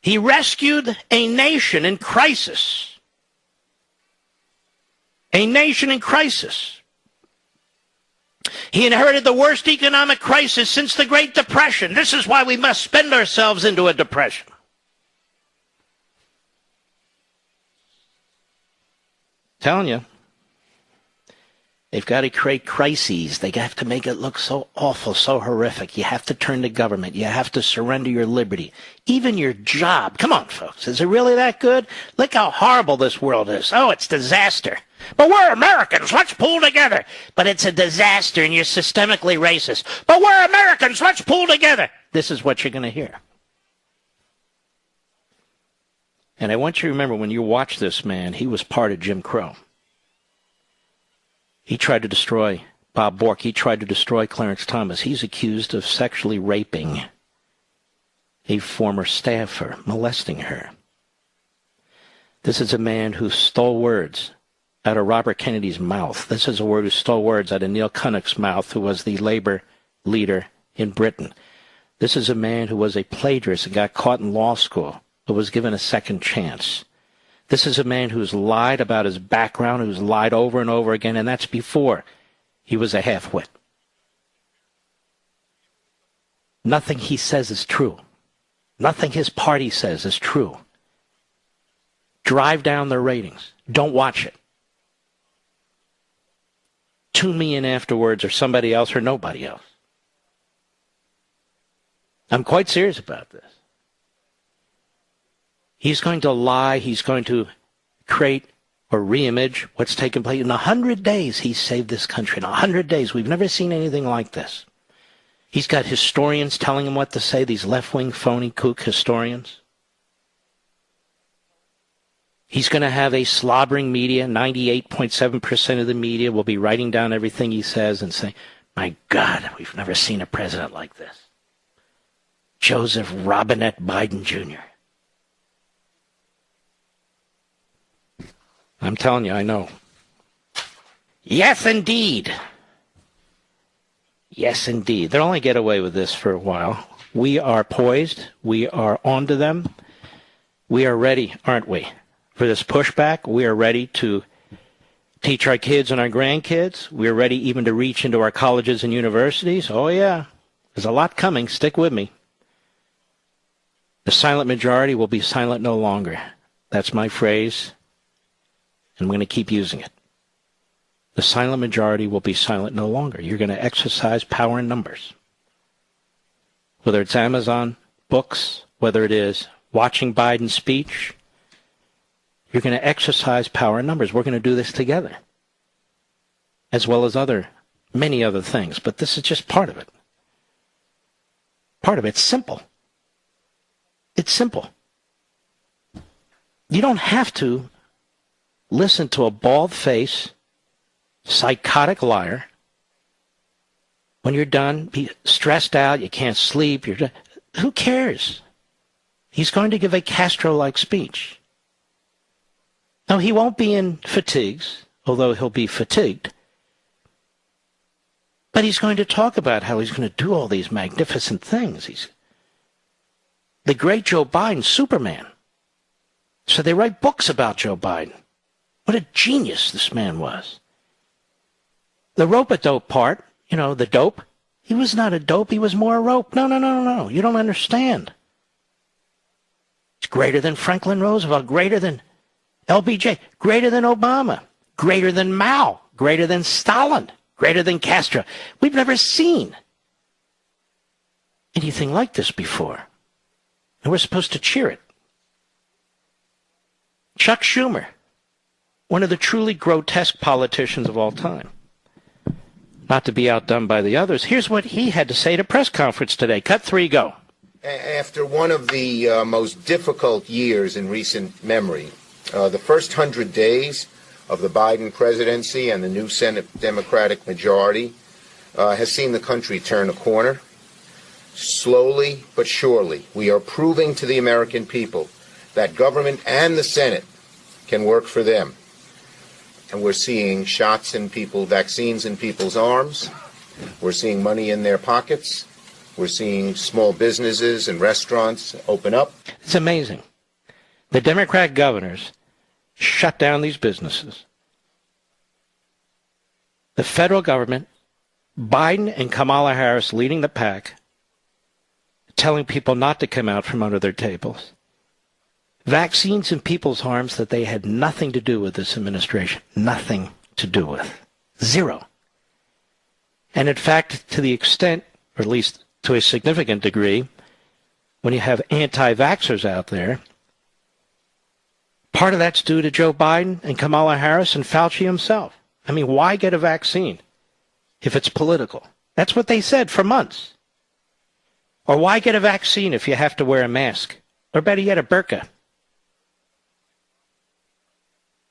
He rescued a nation in crisis. A nation in crisis. He inherited the worst economic crisis since the Great Depression. This is why we must spend ourselves into a depression. Telling you. They've got to create crises. They have to make it look so awful, so horrific. You have to turn to government. You have to surrender your liberty. Even your job. Come on, folks. Is it really that good? Look how horrible this world is. Oh, it's disaster. But we're Americans. Let's pull together. But it's a disaster and you're systemically racist. But we're Americans. Let's pull together. This is what you're going to hear. And I want you to remember when you watch this man, he was part of Jim Crow. He tried to destroy Bob Bork. He tried to destroy Clarence Thomas. He's accused of sexually raping a former staffer, molesting her. This is a man who stole words out of Robert Kennedy's mouth. This is a word who stole words out of Neil Kinnock's mouth, who was the labor leader in Britain. This is a man who was a plagiarist and got caught in law school, but was given a second chance. This is a man who's lied about his background, who's lied over and over again, and that's before he was a half-wit. Nothing he says is true. Nothing his party says is true. Drive down their ratings. Don't watch it. Tune me in afterwards, or somebody else, or nobody else. I'm quite serious about this. He's going to lie. He's going to create or reimage what's taken place. In 100 days, he saved this country. In 100 days, we've never seen anything like this. He's got historians telling him what to say, these left-wing, phony, kook historians. He's going to have a slobbering media. 98.7% of the media will be writing down everything he says and saying, my God, we've never seen a president like this. Joseph Robinette Biden Jr. I'm telling you, I know. Yes, indeed. Yes, indeed. They'll only get away with this for a while. We are poised. We are onto them. We are ready, aren't we, for this pushback? We are ready to teach our kids and our grandkids. We are ready even to reach into our colleges and universities. Oh, yeah. There's a lot coming. Stick with me. The silent majority will be silent no longer. That's my phrase, and I'm going to keep using it. The silent majority will be silent no longer. You're going to exercise power in numbers. Whether it's Amazon, books, whether it is watching Biden's speech, you're going to exercise power in numbers. We're going to do this together, as well as many other things. But this is just part of it. Part of it's simple. It's simple. You don't have to listen to a bald-faced, psychotic liar. When you're done, be stressed out, you can't sleep, who cares? He's going to give a Castro-like speech. Now, he won't be in fatigues, although he'll be fatigued. But he's going to talk about how he's going to do all these magnificent things. He's the great Joe Biden, Superman. So they write books about Joe Biden. What a genius this man was. The rope-a-dope part, the dope, he was not a dope, he was more a rope. No. You don't understand. It's greater than Franklin Roosevelt, greater than LBJ, greater than Obama, greater than Mao, greater than Stalin, greater than Castro. We've never seen anything like this before. And we're supposed to cheer it. Chuck Schumer, one of the truly grotesque politicians of all time. Not to be outdone by the others. Here's what he had to say at a press conference today. Cut 3, go. After one of the most difficult years in recent memory, the first 100 days of the Biden presidency and the new Senate Democratic majority has seen the country turn a corner. Slowly but surely, we are proving to the American people that government and the Senate can work for them. And we're seeing shots in people, vaccines in people's arms. We're seeing money in their pockets. We're seeing small businesses and restaurants open up. It's amazing. The Democrat governors shut down these businesses. The federal government, Biden and Kamala Harris leading the pack, telling people not to come out from under their tables. Vaccines in people's arms that they had nothing to do with this administration. Nothing to do with. Zero. And in fact, to the extent, or at least to a significant degree, when you have anti-vaxxers out there, part of that's due to Joe Biden and Kamala Harris and Fauci himself. I mean, why get a vaccine if it's political? That's what they said for months. Or why get a vaccine if you have to wear a mask? Or better yet, a burqa.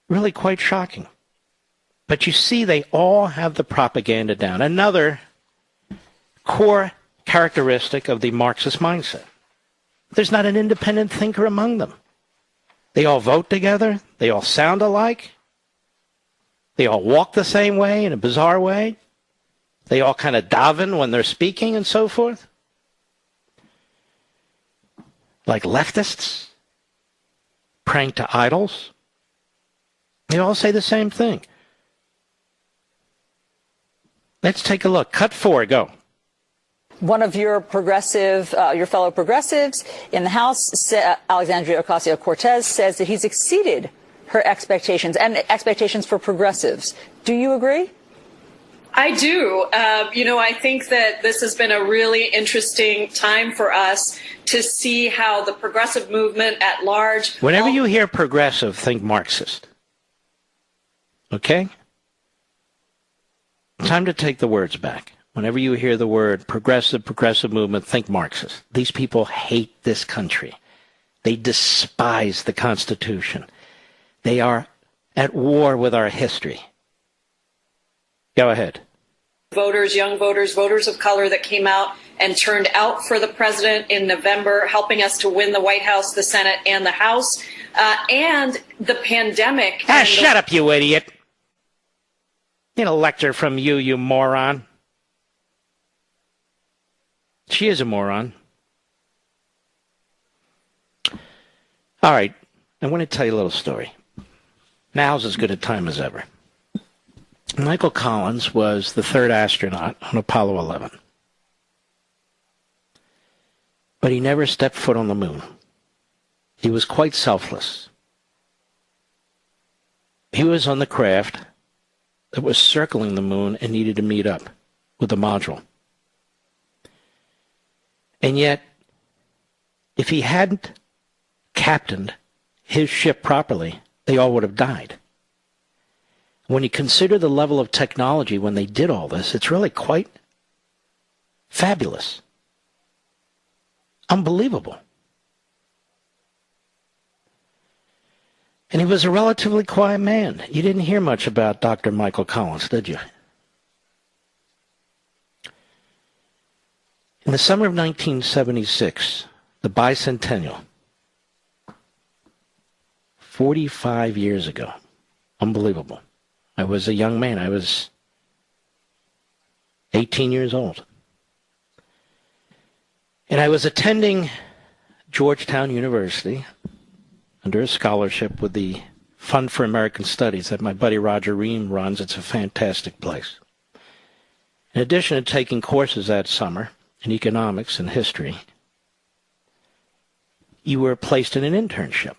Really quite shocking. But you see, they all have the propaganda down. Another core characteristic of the Marxist mindset. There's not an independent thinker among them. They all vote together. They all sound alike. They all walk the same way in a bizarre way. They all kind of daven when they're speaking and so forth. Like leftists praying to idols. They all say the same thing. Let's take a look. Cut 4, go. One of your fellow progressives in the House, Alexandria Ocasio-Cortez, says that he's exceeded her expectations and expectations for progressives. Do you agree? I do. I think that this has been a really interesting time for us to see how the progressive movement at large. Whenever you hear progressive, think Marxist. Okay? Time to take the words back. Whenever you hear the word progressive movement, think Marxist. These people hate this country. They despise the Constitution. They are at war with our history. Go ahead. Voters, young voters, voters of color that came out and turned out for the president in November, helping us to win the White House, the Senate, and the House, and the pandemic. Shut up, you idiot. Need a lecture from you, you moron. She is a moron. All right, I want to tell you a little story. Now's as good a time as ever. Michael Collins was the third astronaut on Apollo 11. But he never stepped foot on the moon. He was quite selfless. He was on the craft that was circling the moon and needed to meet up with the module. And yet, if he hadn't captained his ship properly, they all would have died. When you consider the level of technology when they did all this, it's really quite fabulous. Unbelievable. And he was a relatively quiet man. You didn't hear much about Dr. Michael Collins, did you? In the summer of 1976, the bicentennial, 45 years ago, unbelievable. I was a young man. I was 18 years old. And I was attending Georgetown University under a scholarship with the Fund for American Studies that my buddy Roger Ream runs. It's a fantastic place. In addition to taking courses that summer in economics and history, you were placed in an internship.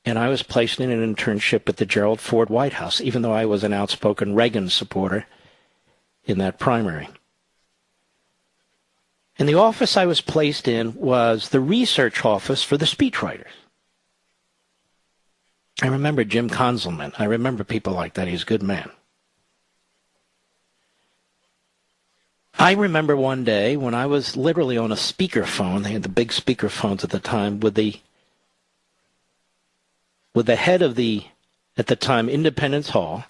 And I was placed in an internship at the Gerald Ford White House, even though I was an outspoken Reagan supporter in that primary. And the office I was placed in was the research office for the speechwriters. I remember Jim Conzelman. I remember people like that. He's a good man. I remember one day when I was literally on a speakerphone. They had the big speakerphones at the time with the head of the, at the time, Independence Hall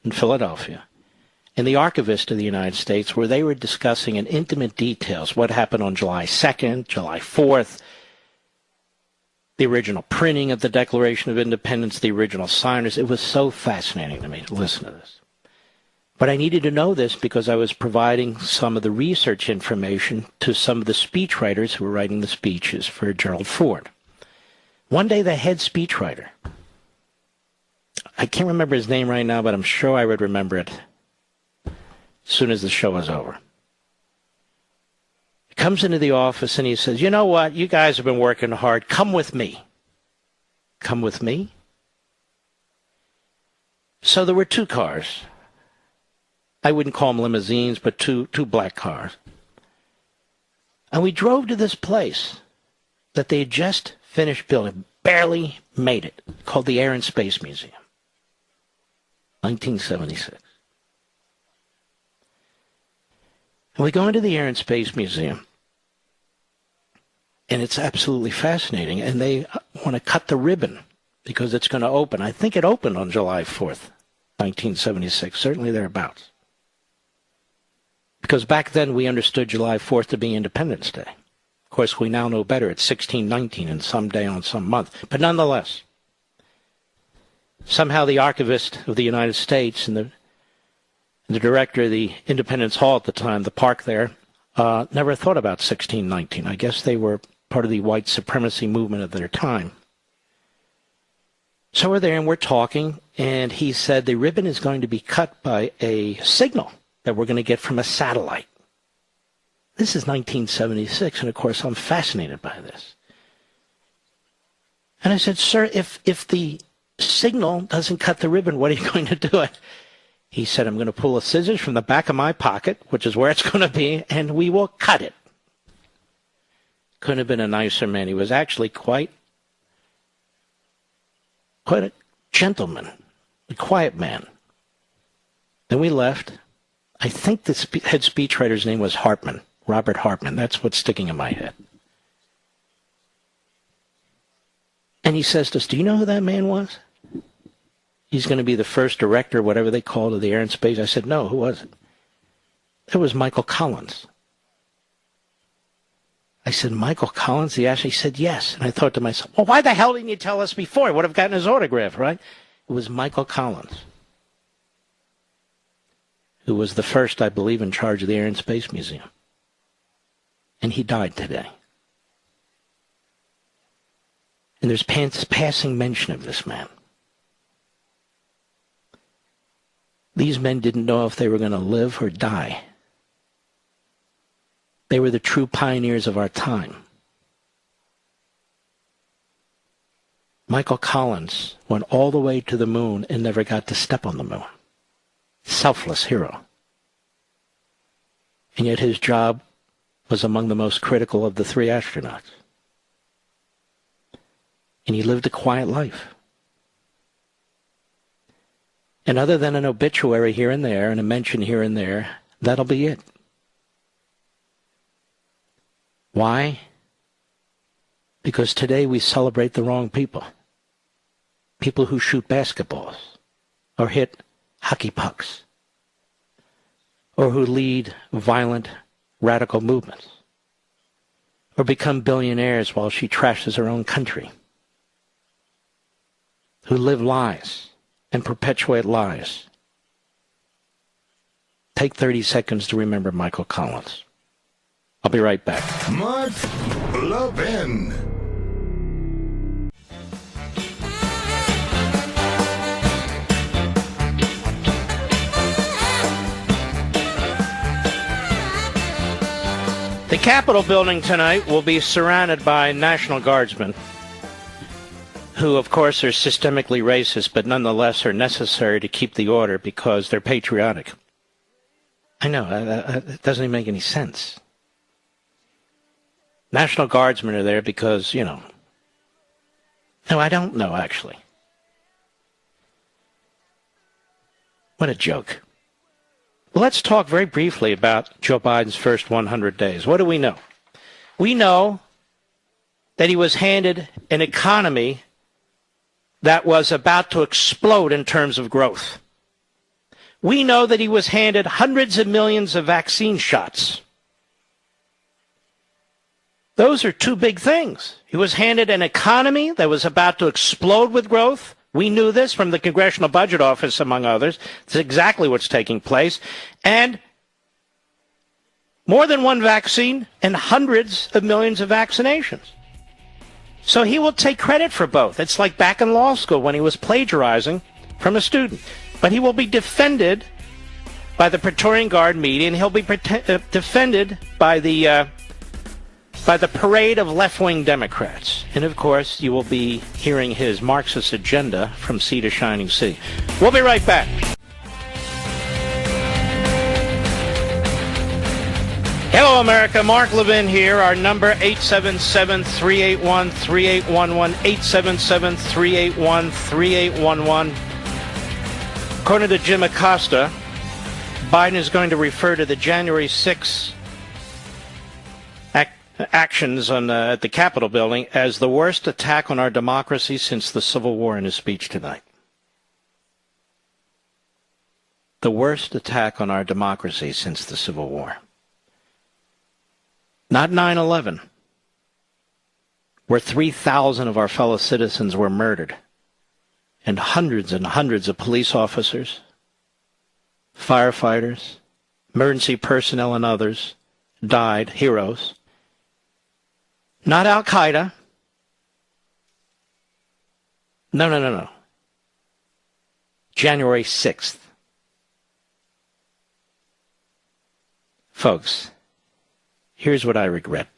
in Philadelphia, and the archivist of the United States, where they were discussing in intimate details what happened on July 2nd, July 4th, the original printing of the Declaration of Independence, the original signers. It was so fascinating to me to listen to this. But I needed to know this because I was providing some of the research information to some of the speechwriters who were writing the speeches for Gerald Ford. One day, the head speechwriter, I can't remember his name right now, but I'm sure I would remember it as soon as the show was over. He comes into the office and he says, "You know what? You guys have been working hard. Come with me." Come with me? So there were two cars. I wouldn't call them limousines, but two black cars. And we drove to this place that they had just finished building, barely made it, called the Air and Space Museum, 1976. And we go into the Air and Space Museum, and it's absolutely fascinating, and they want to cut the ribbon because it's going to open. I think it opened on July 4th, 1976, certainly thereabouts. Because back then we understood July 4th to be Independence Day. Of course, we now know better. It's 1619 and some day on some month. But nonetheless, somehow the archivist of the United States and the director of the Independence Hall at the time, the park there, never thought about 1619. I guess they were part of the white supremacy movement of their time. So we're there and we're talking, and he said the ribbon is going to be cut by a signal that we're going to get from a satellite. This is 1976, and of course I'm fascinated by this. And I said, "Sir, if the signal doesn't cut the ribbon, what are you going to do?" He said, I'm going to pull a scissors from the back of my pocket, which is where it's going to be, and we will cut it. Couldn't have been a nicer man. He was actually quite a gentleman, a quiet man. Then we left. I think the head speechwriter's name was Hartman, Robert Hartman. That's what's sticking in my head. And he says to us, do you know who that man was? He's going to be the first director, whatever they call it, of the Air and Space. I said, no, who was it? It was Michael Collins. I said, Michael Collins? He actually said yes. And I thought to myself, well, why the hell didn't you tell us before? I would have gotten his autograph, right? It was Michael Collins, who was the first, I believe, in charge of the Air and Space Museum. And he died today. And there's passing mention of this man. These men didn't know if they were going to live or die. They were the true pioneers of our time. Michael Collins went all the way to the moon and never got to step on the moon. Selfless hero. And yet his job was among the most critical of the three astronauts. And he lived a quiet life. And other than an obituary here and there and a mention here and there, that'll be it. Why? Because today we celebrate the wrong people. People who shoot basketballs or hit hockey pucks or who lead violent, radical movements or become billionaires while she trashes her own country, who live lies and perpetuate lies. Take 30 seconds to remember Michael Collins. I'll be right back. Mark Levin. The Capitol building tonight will be surrounded by National Guardsmen, who, of course, are systemically racist, but nonetheless are necessary to keep the order because they're patriotic. I know, it doesn't even make any sense. National Guardsmen are there because, no, I don't know, actually. What a joke. Well, let's talk very briefly about Joe Biden's first 100 days. What do we know? We know that he was handed an economy that was about to explode in terms of growth. We know that he was handed hundreds of millions of vaccine shots. Those are two big things. He was handed an economy that was about to explode with growth. We knew this from the Congressional Budget Office, among others. It's exactly what's taking place. And more than one vaccine and hundreds of millions of vaccinations. So he will take credit for both. It's like back in law school when he was plagiarizing from a student. But he will be defended by the Praetorian Guard media, and he'll be defended by the parade of left-wing Democrats. And, of course, you will be hearing his Marxist agenda from sea to shining sea. We'll be right back. Hello, America. Mark Levin here. Our number, 877-381-3811, 877-381-3811. According to Jim Acosta, Biden is going to refer to the January 6th actions at the Capitol building as the worst attack on our democracy since the Civil War in his speech tonight. The worst attack on our democracy since the Civil War. Not 9/11, where 3,000 of our fellow citizens were murdered, and hundreds of police officers, firefighters, emergency personnel, and others died, heroes. Not Al-Qaeda. No. January 6th. Folks, here's what I regret.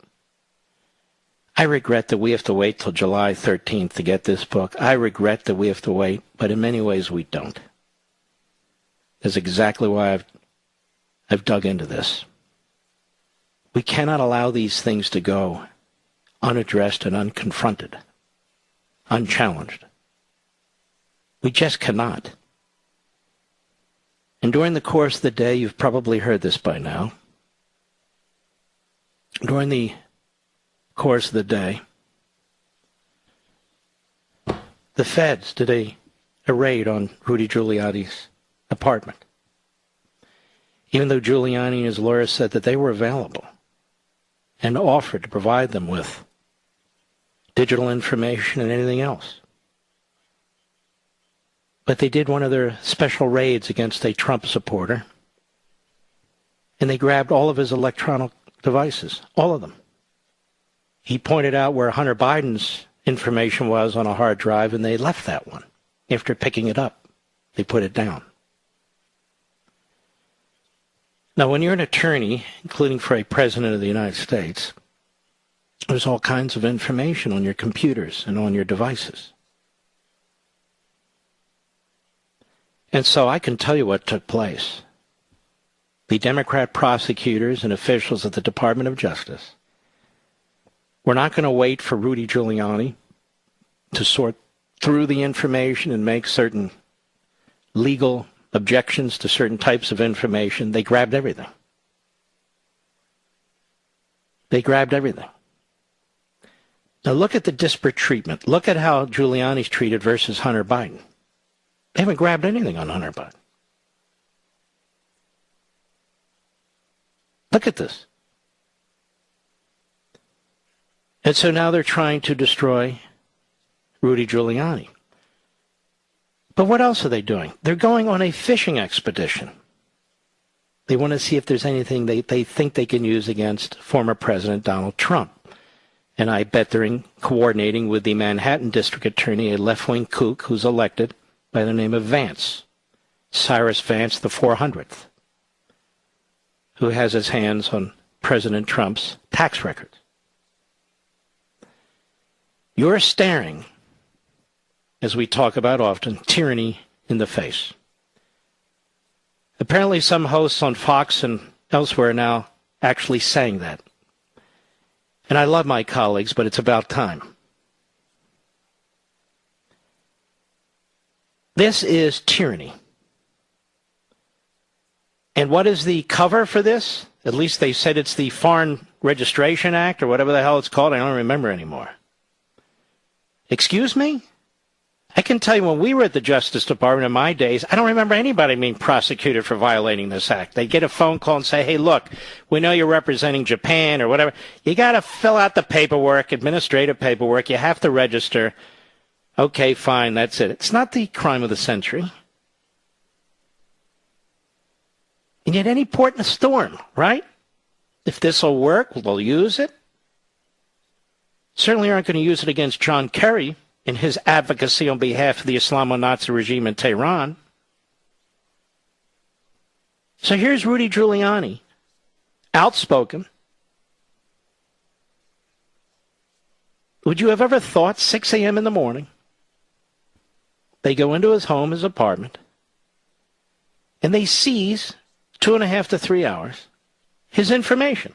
I regret that we have to wait till July 13th to get this book. I regret that we have to wait, but in many ways we don't. is exactly why I've dug into this. We cannot allow these things to go unaddressed and unconfronted, unchallenged. We just cannot. And during the course of the day, you've probably heard this by now, during the course of the day, the feds did a raid on Rudy Giuliani's apartment, even though Giuliani and his lawyers said that they were available and offered to provide them with digital information and anything else. But they did one of their special raids against a Trump supporter, and they grabbed all of his electronic devices, all of them. He pointed out where Hunter Biden's information was on a hard drive, and they left that one. After picking it up, they put it down. Now, when you're an attorney, including for a president of the United States, there's all kinds of information on your computers and on your devices. And so I can tell you what took place. The Democrat prosecutors and officials at the Department of Justice were not going to wait for Rudy Giuliani to sort through the information and make certain legal objections to certain types of information. They grabbed everything. They grabbed everything. Now look at the disparate treatment. Look at how Giuliani's treated versus Hunter Biden. They haven't grabbed anything on Hunter Biden. Look at this. And so now they're trying to destroy Rudy Giuliani. But what else are they doing? They're going on a fishing expedition. They want to see if there's anything they think they can use against former President Donald Trump. And I bet they're coordinating with the Manhattan District Attorney, a left-wing kook who's elected by the name of Vance, Cyrus Vance the 400th, who has his hands on President Trump's tax records. You're staring, as we talk about often, tyranny in the face. Apparently some hosts on Fox and elsewhere are now actually saying that. And I love my colleagues, but it's about time. This is tyranny. And what is the cover for this? At least they said it's the Foreign Registration Act or whatever the hell it's called. I don't remember anymore. Excuse me? I can tell you when we were at the Justice Department in my days, I don't remember anybody being prosecuted for violating this act. They get a phone call and say, hey, look, we know you're representing Japan or whatever. You got to fill out the paperwork, administrative paperwork. You have to register. Okay, fine, that's it. It's not the crime of the century. And yet any port in a storm, right? If this will work, they'll use it. Certainly aren't going to use it against John Kerry in his advocacy on behalf of the Islamo-Nazi regime in Tehran. So here's Rudy Giuliani, outspoken. Would you have ever thought 6 a.m. in the morning, they go into his home, his apartment, and they seize 2.5 to 3 hours his information.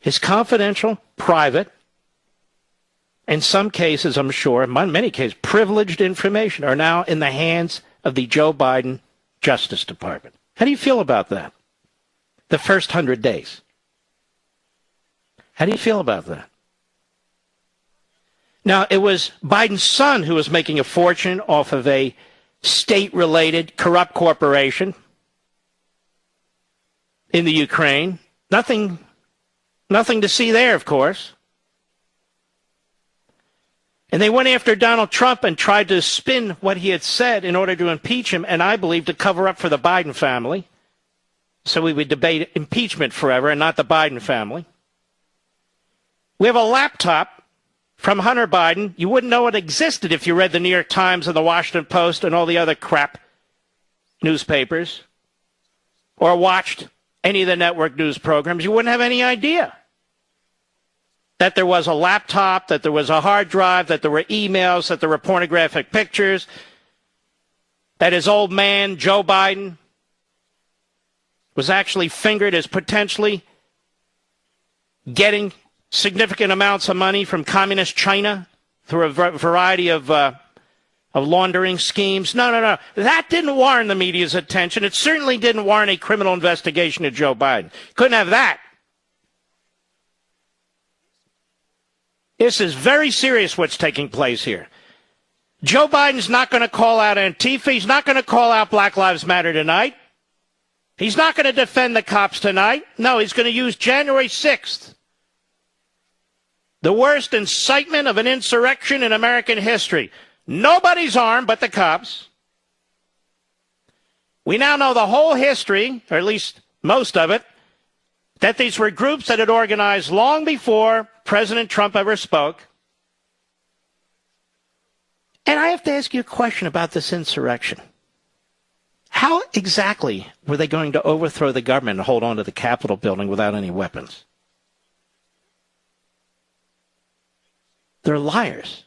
His confidential, private, in some cases, I'm sure, in many cases, privileged information are now in the hands of the Joe Biden Justice Department. How do you feel about that? The first 100 days. How do you feel about that? Now, it was Biden's son who was making a fortune off of a state-related corrupt corporation in the Ukraine. Nothing to see there, of course. And they went after Donald Trump and tried to spin what he had said in order to impeach him, and I believe to cover up for the Biden family. So we would debate impeachment forever and not the Biden family. We have a laptop from Hunter Biden. You wouldn't know it existed if you read the New York Times and the Washington Post and all the other crap newspapers or watched any of the network news programs. You wouldn't have any idea that there was a laptop, that there was a hard drive, that there were emails, that there were pornographic pictures, that his old man, Joe Biden, was actually fingered as potentially getting significant amounts of money from communist China through a variety of laundering schemes? No. That didn't warrant the media's attention. It certainly didn't warrant a criminal investigation of Joe Biden. Couldn't have that. This is very serious what's taking place here. Joe Biden's not going to call out Antifa. He's not going to call out Black Lives Matter tonight. He's not going to defend the cops tonight. No, he's going to use January 6th, the worst incitement of an insurrection in American history. Nobody's armed but the cops. We now know the whole history, or at least most of it, that these were groups that had organized long before President Trump ever spoke. And I have to ask you a question about this insurrection. How exactly were they going to overthrow the government and hold on to the Capitol building without any weapons? They're liars.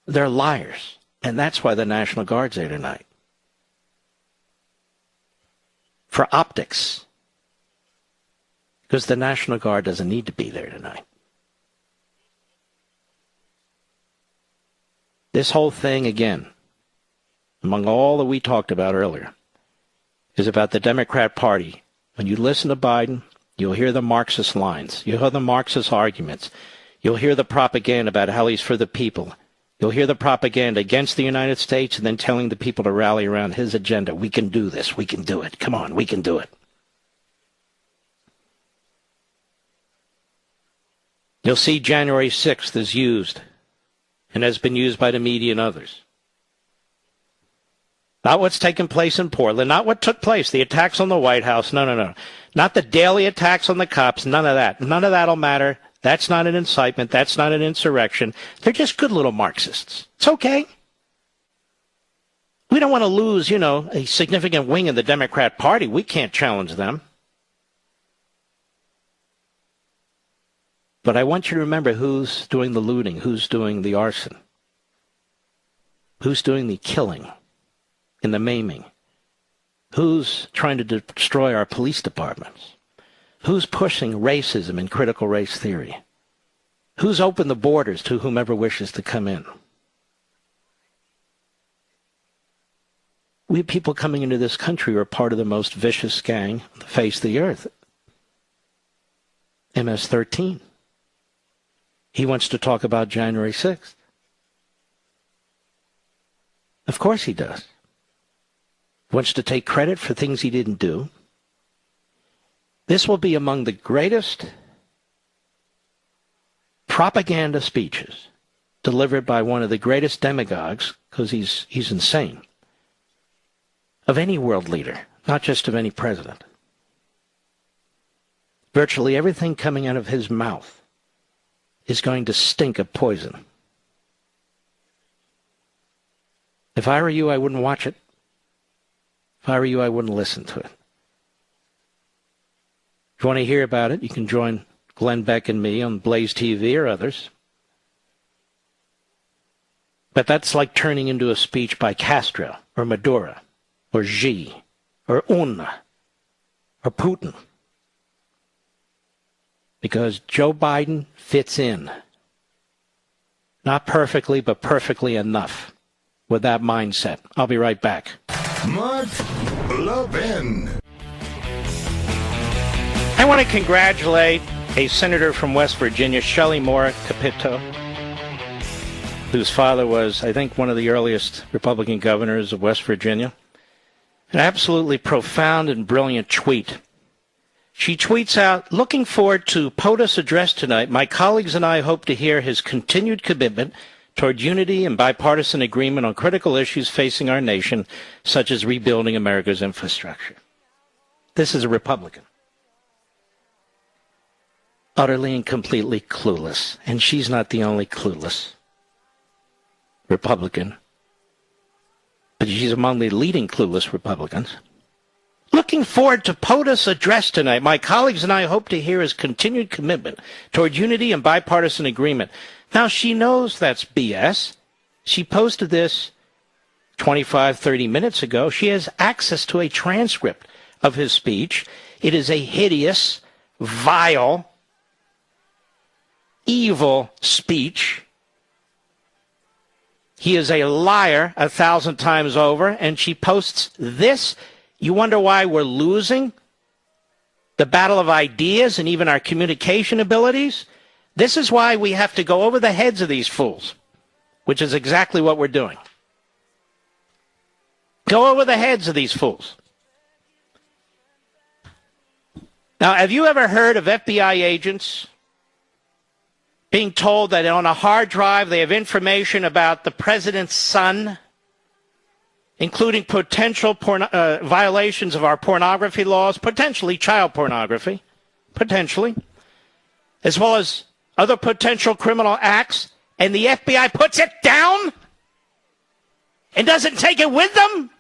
They're liars. And that's why the National Guard's there tonight. For optics. Because the National Guard doesn't need to be there tonight. This whole thing, again, among all that we talked about earlier, is about the Democrat Party. When you listen to Biden, you'll hear the Marxist lines. You'll hear the Marxist arguments. You'll hear the propaganda about how he's for the people. You'll hear the propaganda against the United States and then telling the people to rally around his agenda. We can do this. We can do it. Come on, we can do it. You'll see January 6th is used and has been used by the media and others. Not what's taken place in Portland, not what took place, the attacks on the White House. No. Not the daily attacks on the cops, none of that. None of that will matter. That's not an incitement. That's not an insurrection. They're just good little Marxists. It's okay. We don't want to lose, a significant wing in the Democrat Party. We can't challenge them. But I want you to remember who's doing the looting, who's doing the arson, who's doing the killing and the maiming, who's trying to destroy our police departments, who's pushing racism and critical race theory, who's opened the borders to whomever wishes to come in. We have people coming into this country who are part of the most vicious gang on the face of the earth, MS-13. He wants to talk about January 6th. Of course he does. He wants to take credit for things he didn't do. This will be among the greatest propaganda speeches delivered by one of the greatest demagogues, because he's insane, of any world leader, not just of any president. Virtually everything coming out of his mouth is going to stink of poison. If I were you, I wouldn't watch it. If I were you, I wouldn't listen to it. If you want to hear about it, you can join Glenn Beck and me on Blaze TV or others. But that's like turning into a speech by Castro or Maduro or Xi or Un or Putin. Because Joe Biden fits in. Not perfectly, but perfectly enough with that mindset. I'll be right back. Mark Levin. I want to congratulate a senator from West Virginia, Shelley Moore Capito, whose father was, I think, one of the earliest Republican governors of West Virginia. An absolutely profound and brilliant tweet. She tweets out, looking forward to POTUS' address tonight. My colleagues and I hope to hear his continued commitment toward unity and bipartisan agreement on critical issues facing our nation, such as rebuilding America's infrastructure. This is a Republican. Utterly and completely clueless. And she's not the only clueless Republican. But she's among the leading clueless Republicans. Looking forward to POTUS' address tonight. My colleagues and I hope to hear his continued commitment toward unity and bipartisan agreement. Now, she knows that's BS. She posted this 25, 30 minutes ago. She has access to a transcript of his speech. It is a hideous, vile, evil speech. He is a liar 1,000 times over, and she posts this. You wonder why we're losing the battle of ideas and even our communication abilities? This is why we have to go over the heads of these fools, which is exactly what we're doing. Go over the heads of these fools. Now, have you ever heard of FBI agents being told that on a hard drive they have information about the president's son, including potential violations of our pornography laws, potentially child pornography, potentially, as well as other potential criminal acts, and the FBI puts it down and doesn't take it with them?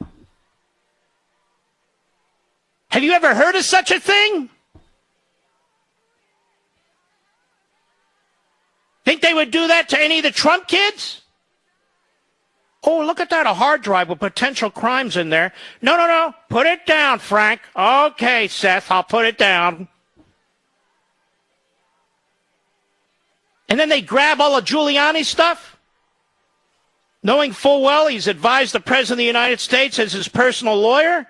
Have you ever heard of such a thing? Think they would do that to any of the Trump kids? Oh, look at that, a hard drive with potential crimes in there. No. Put it down, Frank. Okay, Seth, I'll put it down. And then they grab all of Giuliani's stuff, knowing full well he's advised the President of the United States as his personal lawyer.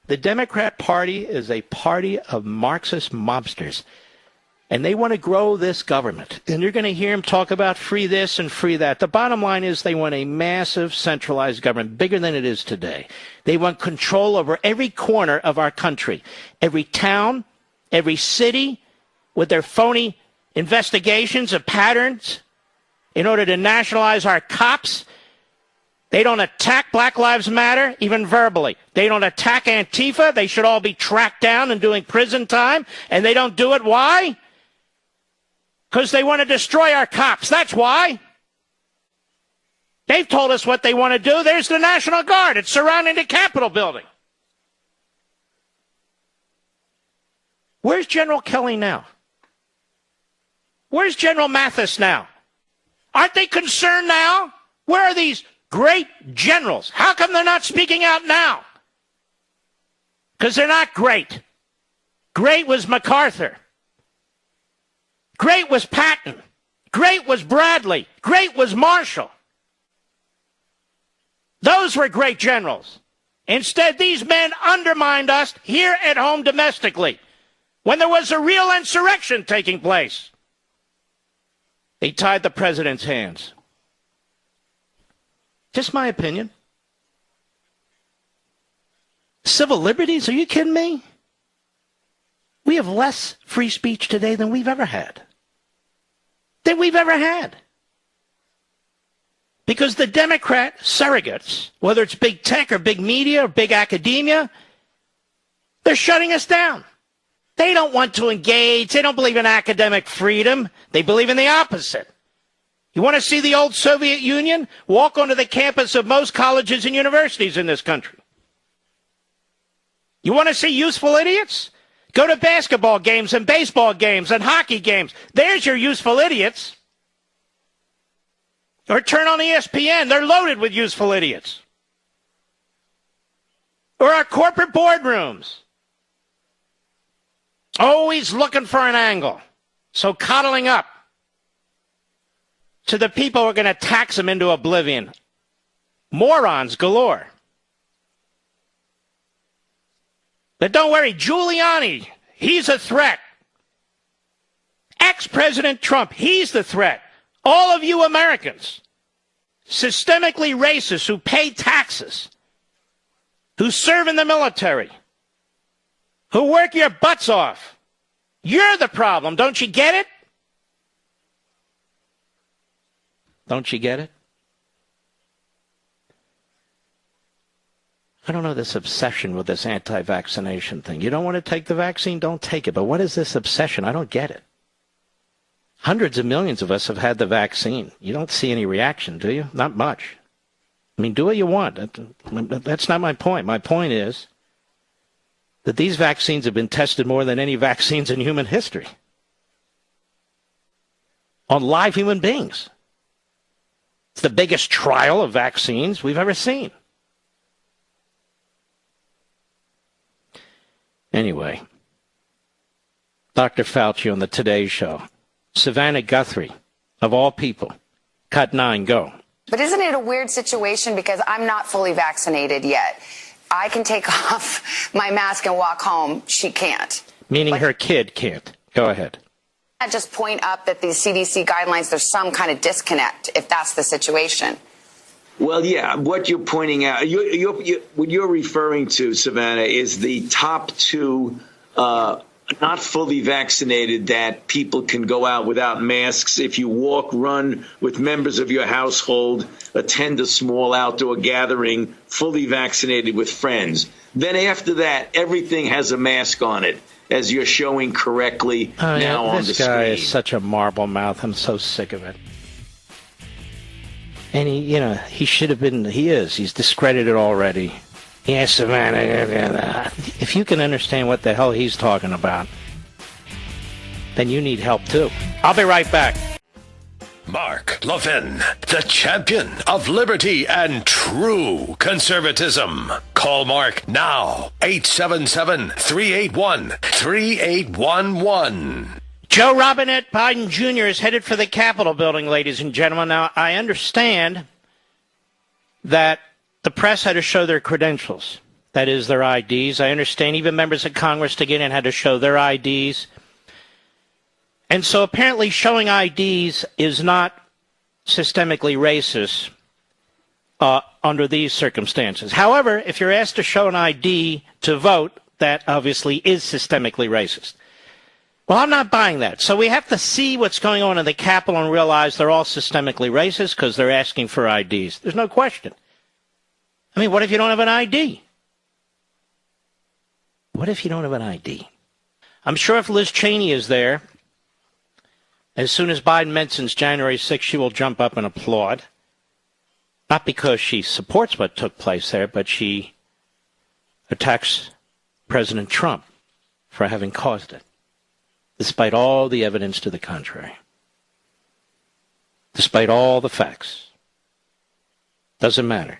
The Democrat Party is a party of Marxist mobsters, and they want to grow this government. And you're going to hear them talk about free this and free that. The bottom line is they want a massive centralized government, bigger than it is today. They want control over every corner of our country, every town, every city, with their phony investigations of patterns in order to nationalize our cops. They don't attack Black Lives Matter, even verbally. They don't attack Antifa. They should all be tracked down and doing prison time. And they don't do it. Why? Because they want to destroy our cops. That's why. They've told us what they want to do. There's the National Guard. It's surrounding the Capitol building. Where's General Kelly now? Where's General Mathis now? Aren't they concerned now? Where are these great generals? How come they're not speaking out now? Because they're not great. Great was MacArthur. Great was Patton. Great was Bradley. Great was Marshall. Those were great generals. Instead, these men undermined us here at home domestically when there was a real insurrection taking place. They tied the president's hands. Just my opinion. Civil liberties? Are you kidding me? We have less free speech today than we've ever had. Because the Democrat surrogates, whether it's big tech or big media or big academia, they're shutting us down. They don't want to engage. They don't believe in academic freedom. They believe in the opposite. You want to see the old Soviet Union? Walk onto the campus of most colleges and universities in this country. You want to see useful idiots? Go to basketball games and baseball games and hockey games. There's your useful idiots. Or turn on ESPN. They're loaded with useful idiots. Or our corporate boardrooms. Always looking for an angle. So coddling up to the people who are going to tax them into oblivion. Morons galore. But don't worry, Giuliani, he's a threat. Ex-President Trump, he's the threat. All of you Americans, systemically racist, who pay taxes, who serve in the military, who work your butts off, you're the problem. Don't you get it? Don't you get it? I don't know, this obsession with this anti-vaccination thing. You don't want to take the vaccine? Don't take it. But what is this obsession? I don't get it. Hundreds of millions of us have had the vaccine. You don't see any reaction, do you? Not much. I mean, do what you want. That's not my point. My point is that these vaccines have been tested more than any vaccines in human history. on live human beings. It's the biggest trial of vaccines we've ever seen. Anyway, Dr. Fauci on the Today Show. Savannah Guthrie, of all people. Cut 9, go. But isn't it a weird situation because I'm not fully vaccinated yet? I can take off my mask and walk home. She can't. Meaning her kid can't. Go ahead. I just point up that these CDC guidelines, there's some kind of disconnect if that's the situation. Well, yeah, what you're pointing out, what you're referring to, Savannah, is the top two not fully vaccinated that people can go out without masks. If you walk, run with members of your household, attend a small outdoor gathering, fully vaccinated with friends. Then after that, everything has a mask on it, as you're showing correctly now on the screen. This guy is such a marble mouth. I'm so sick of it. And he should have been, he's discredited already. Yes, Savannah. If you can understand what the hell he's talking about, then you need help too. I'll be right back. Mark Levin, the champion of liberty and true conservatism. Call Mark now. 877-381-3811. Joe Robinette Biden Jr. is headed for the Capitol building, ladies and gentlemen. Now, I understand that the press had to show their credentials. That is, their IDs. I understand even members of Congress to get in had to show their IDs. And so apparently showing IDs is not systemically racist under these circumstances. However, if you're asked to show an ID to vote, that obviously is systemically racist. Well, I'm not buying that. So we have to see what's going on in the Capitol and realize they're all systemically racist because they're asking for IDs. There's no question. I mean, what if you don't have an ID? What if you don't have an ID? I'm sure if Liz Cheney is there, as soon as Biden mentions January 6th, she will jump up and applaud. Not because she supports what took place there, but she attacks President Trump for having caused it, despite all the evidence to the contrary. Despite all the facts. Doesn't matter.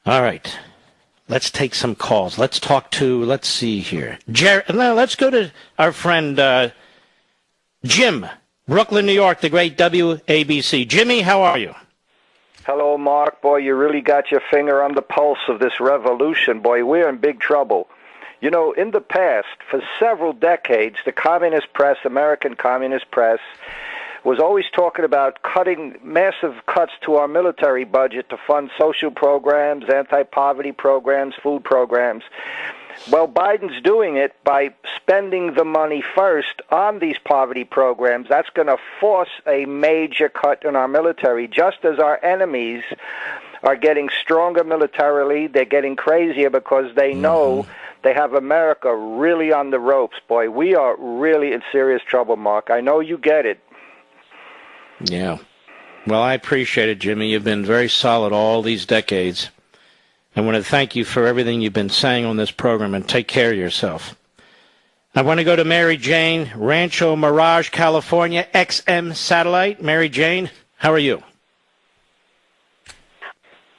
All right. Let's take some calls. Let's see here. Let's go to our friend Jim, Brooklyn, New York, the great WABC. Jimmy, how are you? Hello, Mark. Boy, you really got your finger on the pulse of this revolution. Boy, we're in big trouble. You know, in the past, for several decades, the communist press, American communist press, was always talking about cutting massive cuts to our military budget to fund social programs, anti-poverty programs, food programs. Well, Biden's doing it by spending the money first on these poverty programs. That's going to force a major cut in our military, just as our enemies are getting stronger militarily. They're getting crazier because they know they have America really on the ropes. Boy, we are really in serious trouble, Mark. I know you get it. Yeah. Well, I appreciate it, Jimmy. You've been very solid all these decades. I want to thank you for everything you've been saying on this program, and take care of yourself. I want to go to Mary Jane, Rancho Mirage, California, XM Satellite. Mary Jane, how are you?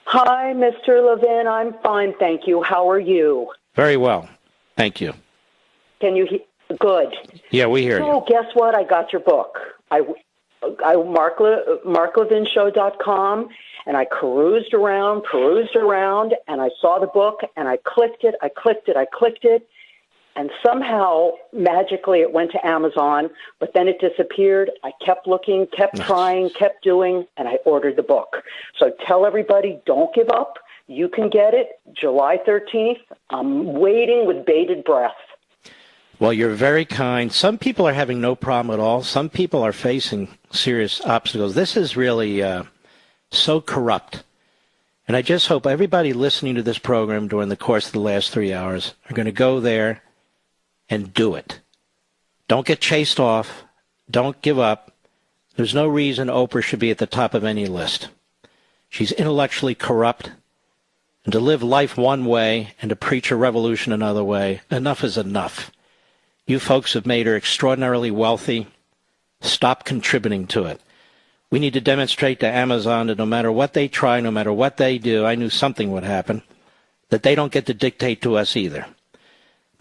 Hi, Mr. Levin. I'm fine, thank you. How are you? Very well. Thank you. Can you hear? Good. Yeah, we hear you. So, guess what? I got your book. MarkLevinShow.com, and I perused around, and I saw the book, and I clicked it, and somehow, magically, it went to Amazon, but then it disappeared. I kept looking, kept trying, kept doing, and I ordered the book. So tell everybody, don't give up. You can get it July 13th. I'm waiting with bated breath. Well, you're very kind. Some people are having no problem at all. Some people are facing serious obstacles. This is really so corrupt. And I just hope everybody listening to this program during the course of the last 3 hours are going to go there and do it. Don't get chased off. Don't give up. There's no reason Oprah should be at the top of any list. She's intellectually corrupt. And to live life one way and to preach a revolution another way, enough is enough. You folks have made her extraordinarily wealthy. stop contributing to it. We need to demonstrate to Amazon that no matter what they try, no matter what they do, I knew something would happen, that they don't get to dictate to us either.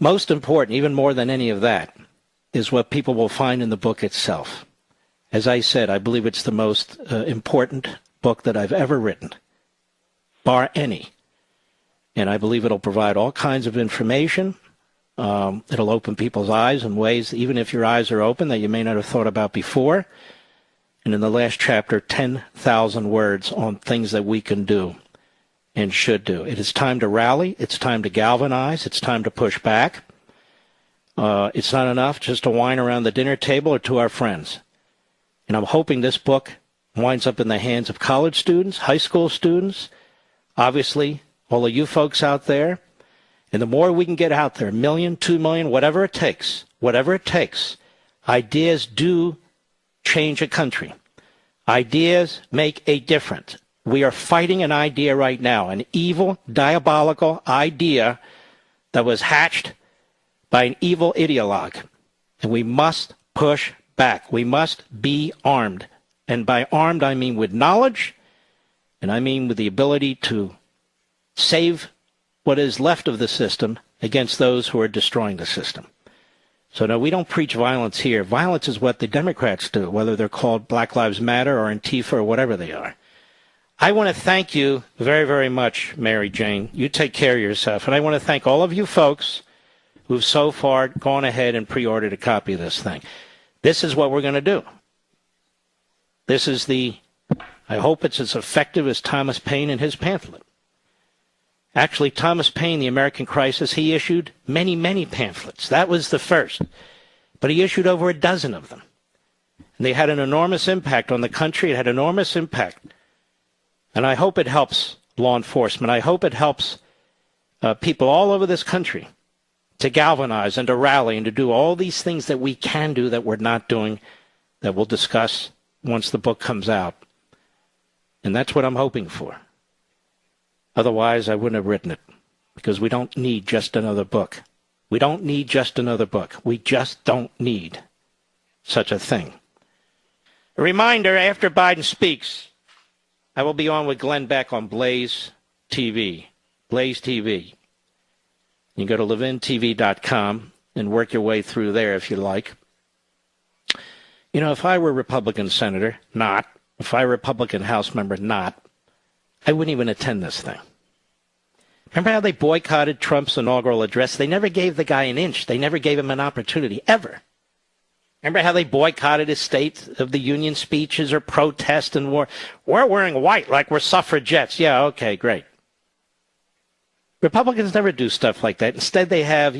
Most important, even more than any of that, is what people will find in the book itself. As I said, I believe it's the most important book that I've ever written, bar any. And I believe it'll provide all kinds of information. It'll open people's eyes in ways, even if your eyes are open, that you may not have thought about before. And in the last chapter, 10,000 words on things that we can do and should do. It is time to rally. It's time to galvanize. It's time to push back. It's not enough just to whine around the dinner table or to our friends. And I'm hoping this book winds up in the hands of college students, high school students, obviously all of you folks out there. And the more we can get out there, 1 million, 2 million, whatever it takes, ideas do change a country. Ideas make a difference. We are fighting an idea right now, an evil, diabolical idea that was hatched by an evil ideologue. And we must push back. We must be armed. And by armed, I mean with knowledge, and I mean with the ability to save what is left of the system against those who are destroying the system. So no, we don't preach violence here. Violence is what the Democrats do, whether they're called Black Lives Matter or Antifa or whatever they are. I want to thank you very, very much, Mary Jane. You take care of yourself. And I want to thank all of you folks who've so far gone ahead and pre-ordered a copy of this thing. This is what we're going to do. This is I hope it's as effective as Thomas Paine and his pamphlet. Actually, Thomas Paine, The American Crisis, he issued many, many pamphlets. That was the first. But he issued over a dozen of them. And they had an enormous impact on the country. It had enormous impact. And I hope it helps law enforcement. I hope it helps people all over this country to galvanize and to rally and to do all these things that we can do that we're not doing, that we'll discuss once the book comes out. And that's what I'm hoping for. Otherwise, I wouldn't have written it, because we don't need just another book. We don't need just another book. We just don't need such a thing. A reminder, after Biden speaks, I will be on with Glenn Beck on Blaze TV. Blaze TV. You can go to levintv.com and work your way through there if you like. You know, if I were a Republican senator, not. If I were a Republican House member, not. I wouldn't even attend this thing. Remember how they boycotted Trump's inaugural address? They never gave the guy an inch. They never gave him an opportunity, ever. Remember how they boycotted his State of the Union speeches or protest and war? We're wearing white like we're suffragettes. Yeah, okay, great. Republicans never do stuff like that. Instead, they have,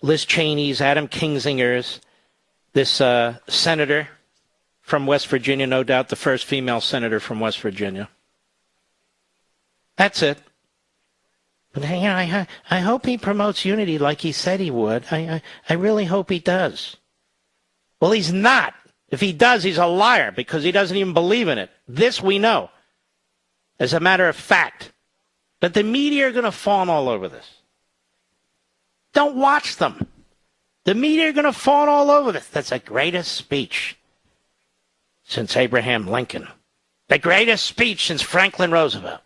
Liz Cheney's, Adam Kinzinger's, this senator from West Virginia, no doubt the first female senator from West Virginia. That's it. But I hope he promotes unity like he said he would. I really hope he does. Well, he's not. If he does, he's a liar because he doesn't even believe in it. This we know. As a matter of fact. But the media are going to fawn all over this. Don't watch them. The media are going to fawn all over this. That's the greatest speech since Abraham Lincoln. The greatest speech since Franklin Roosevelt.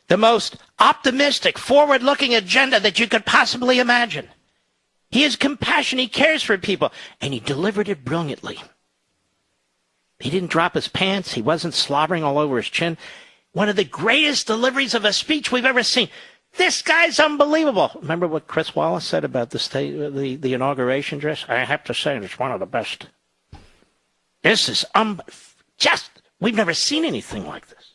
The most optimistic, forward-looking agenda that you could possibly imagine. He is compassionate. He cares for people. And he delivered it brilliantly. He didn't drop his pants. He wasn't slobbering all over his chin. One of the greatest deliveries of a speech we've ever seen. This guy's unbelievable. Remember what Chris Wallace said about the inauguration address? I have to say it's one of the best. This is we've never seen anything like this.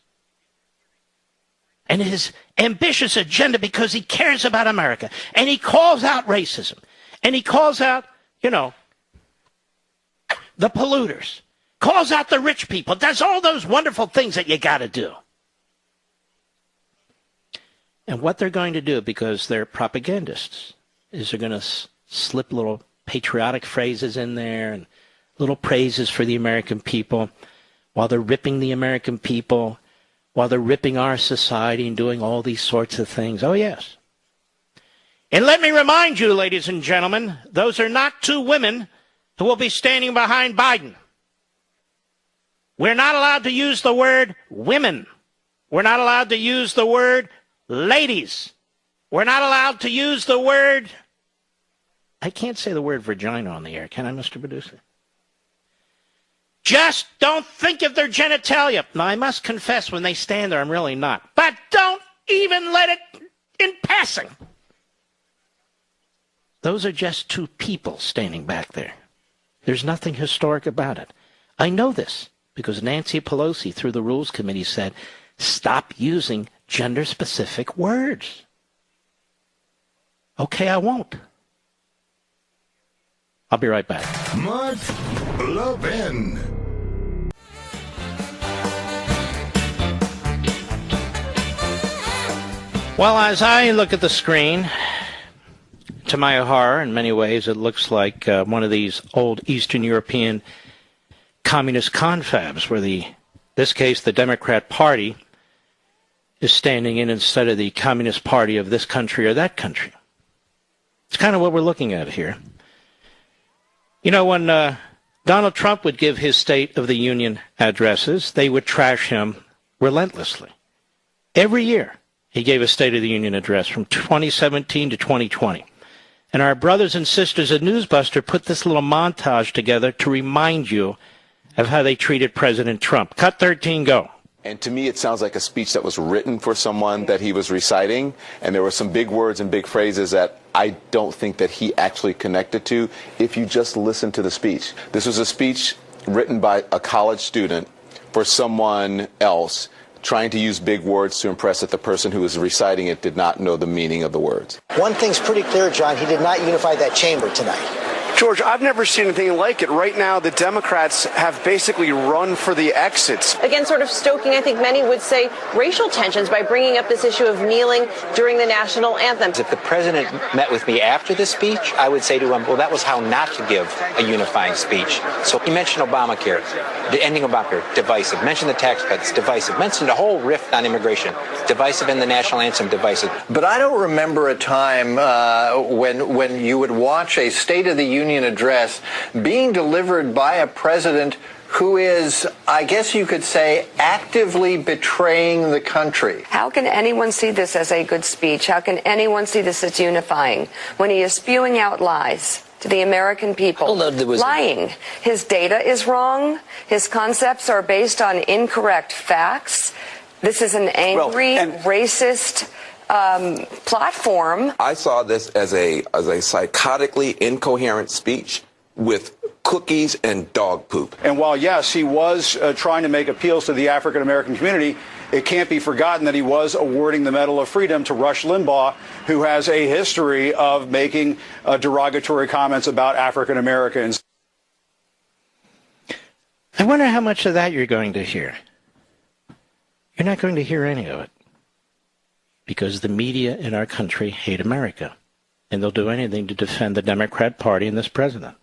And his ambitious agenda because he cares about America. And he calls out racism. And he calls out, the polluters. Calls out the rich people. Does all those wonderful things that you got to do. And what they're going to do, because they're propagandists, is they're going to slip little patriotic phrases in there and little praises for the American people while they're ripping the American people, while they're ripping our society and doing all these sorts of things. Oh, yes. And let me remind you, ladies and gentlemen, those are not two women who will be standing behind Biden. We're not allowed to use the word women. We're not allowed to use the word ladies. We're not allowed to use the word... I can't say the word vagina on the air, can I, Mr. Producer? Just don't think of their genitalia. Now, I must confess, when they stand there, I'm really not. But don't even let it in passing. Those are just two people standing back there. There's nothing historic about it. I know this because Nancy Pelosi, through the Rules Committee, said, stop using gender-specific words. Okay, I won't. I'll be right back. Mark Levin. Well, as I look at the screen, to my horror, in many ways, it looks like one of these old Eastern European communist confabs where this case, the Democrat Party is standing in instead of the Communist Party of this country or that country. It's kind of what we're looking at here. You know, when Donald Trump would give his State of the Union addresses, they would trash him relentlessly. Every year, he gave a State of the Union address from 2017 to 2020. And our brothers and sisters at Newsbuster put this little montage together to remind you of how they treated President Trump. Cut 13, go. And to me, it sounds like a speech that was written for someone that he was reciting. And there were some big words and big phrases that I don't think that he actually connected to if you just listen to the speech. This was a speech written by a college student for someone else, trying to use big words to impress that the person who was reciting it did not know the meaning of the words. One thing's pretty clear, John. He did not unify that chamber tonight. George, I've never seen anything like it. Right now, the Democrats have basically run for the exits. Again, sort of stoking, I think many would say, racial tensions by bringing up this issue of kneeling during the national anthem. If the president met with me after the speech, I would say to him, well, that was how not to give a unifying speech. So he mentioned Obamacare, the ending of Obamacare, divisive. Mentioned the tax cuts, divisive. Mentioned a whole rift on immigration, divisive, in the national anthem, divisive. But I don't remember a time when you would watch a State of the Union address being delivered by a president who is, I guess you could say, actively betraying the country. How can anyone see this as a good speech? How can anyone see this as unifying when he is spewing out lies to the American people? Lying. His data is wrong. His concepts are based on incorrect facts. This is an angry, racist platform. I saw this as a psychotically incoherent speech with cookies and dog poop. And while, yes, he was trying to make appeals to the African American community, it can't be forgotten that he was awarding the Medal of Freedom to Rush Limbaugh, who has a history of making derogatory comments about African Americans. I wonder how much of that you're going to hear. You're not going to hear any of it. Because the media in our country hate America. And they'll do anything to defend the Democrat Party and this president.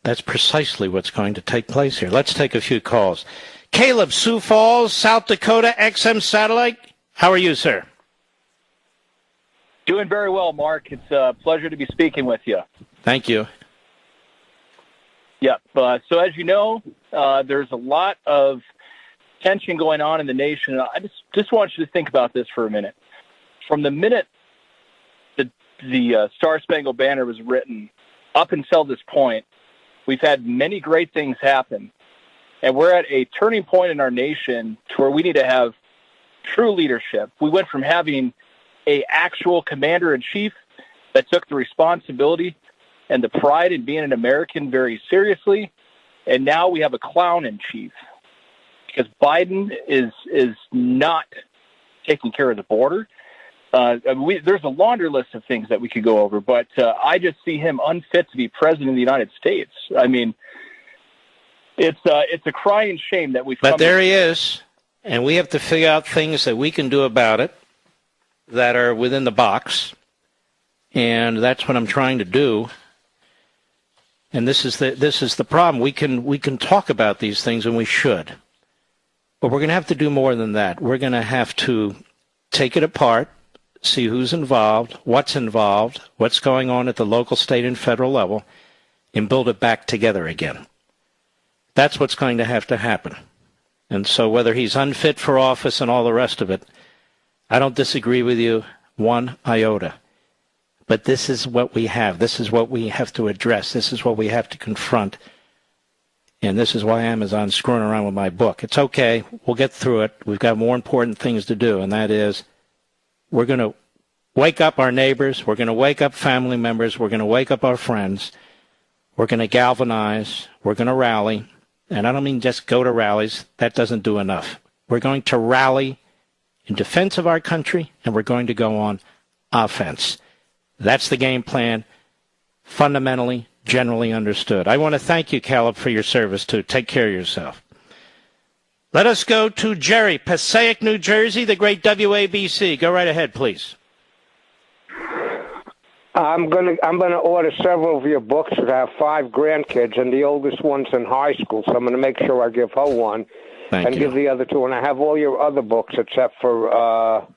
That's precisely what's going to take place here. Let's take a few calls. Caleb, Sioux Falls, South Dakota, XM Satellite. How are you, sir? Doing very well, Mark. It's a pleasure to be speaking with you. Thank you. Yep. So as you know, there's a lot of tension going on in the nation. I just want you to think about this for a minute. From the minute the Star Spangled Banner was written up until this point, we've had many great things happen. And we're at a turning point in our nation to where we need to have true leadership. We went from having an actual commander-in-chief that took the responsibility and the pride in being an American very seriously, and now we have a clown-in-chief. Because Biden is not taking care of the border. There's a laundry list of things that we could go over, but I just see him unfit to be president of the United States. I mean, it's a crying shame that we've. But there he is, and we have to figure out things that we can do about it that are within the box, and that's what I'm trying to do. And this is the problem. We can talk about these things, and we should. But we're going to have to do more than that. We're going to have to take it apart, see who's involved, what's going on at the local, state, and federal level, and build it back together again. That's what's going to happen. And so whether he's unfit for office and all the rest of it, I don't disagree with you one iota. But this is what we have. This is what we have to address. This is what we have to confront. And this is why Amazon's screwing around with my book. It's okay. We'll get through it. We've got more important things to do, and that is we're going to wake up our neighbors. We're going to wake up family members. We're going to wake up our friends. We're going to galvanize. We're going to rally. And I don't mean just go to rallies. That doesn't do enough. We're going to rally in defense of our country, and we're going to go on offense. That's the game plan, fundamentally, generally understood. I want to thank you, Caleb, for your service, too. Take care of yourself. Let us go to Jerry, Passaic, New Jersey, the great WABC. Go right ahead, please. I'm gonna order several of your books. I have 5 grandkids, and the oldest one's in high school, so I'm going to make sure I give her one and give the other 2. And I have all your other books except for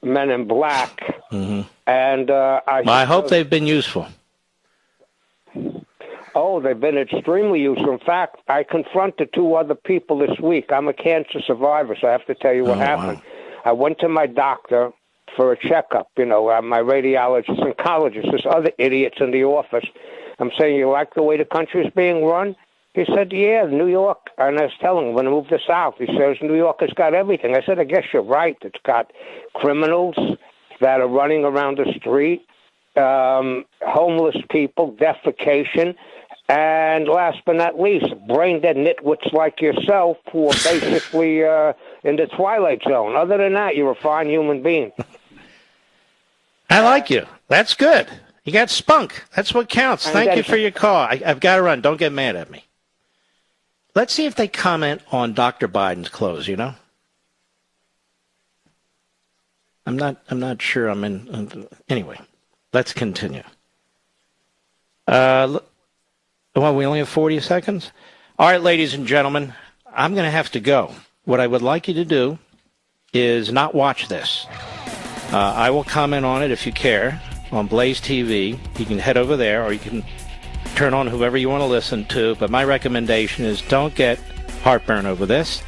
Men in Black. Mm-hmm. And I hope they've been useful. Oh, they've been extremely useful. In fact, I confronted 2 other people this week. I'm a cancer survivor, so I have to tell you what happened. Wow. I went to my doctor for a checkup, my radiologist and oncologist, there's other idiots in the office. I'm saying, you like the way the country is being run? He said, yeah, New York. And I was telling him, when I moved to the South, he says, New York has got everything. I said, I guess you're right. It's got criminals that are running around the street, homeless people, defecation, and last but not least, brain-dead nitwits like yourself who are basically in the Twilight Zone. Other than that, you're a fine human being. I like you. That's good. You got spunk. That's what counts. Thank you for your call. I've got to run. Don't get mad at me. Let's see if they comment on Dr. Biden's clothes, I'm not sure I'm in. Anyway, let's continue. Well, we only have 40 seconds? All right, ladies and gentlemen, I'm going to have to go. What I would like you to do is not watch this. I will comment on it if you care on Blaze TV. You can head over there, or you can turn on whoever you want to listen to. But my recommendation is don't get heartburn over this.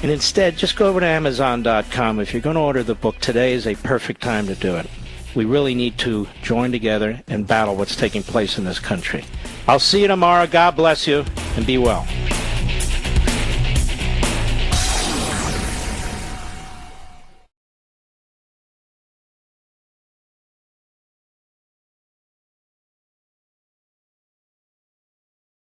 And instead, just go over to Amazon.com. If you're going to order the book, today is a perfect time to do it. We really need to join together and battle what's taking place in this country. I'll see you tomorrow. God bless you, and be well.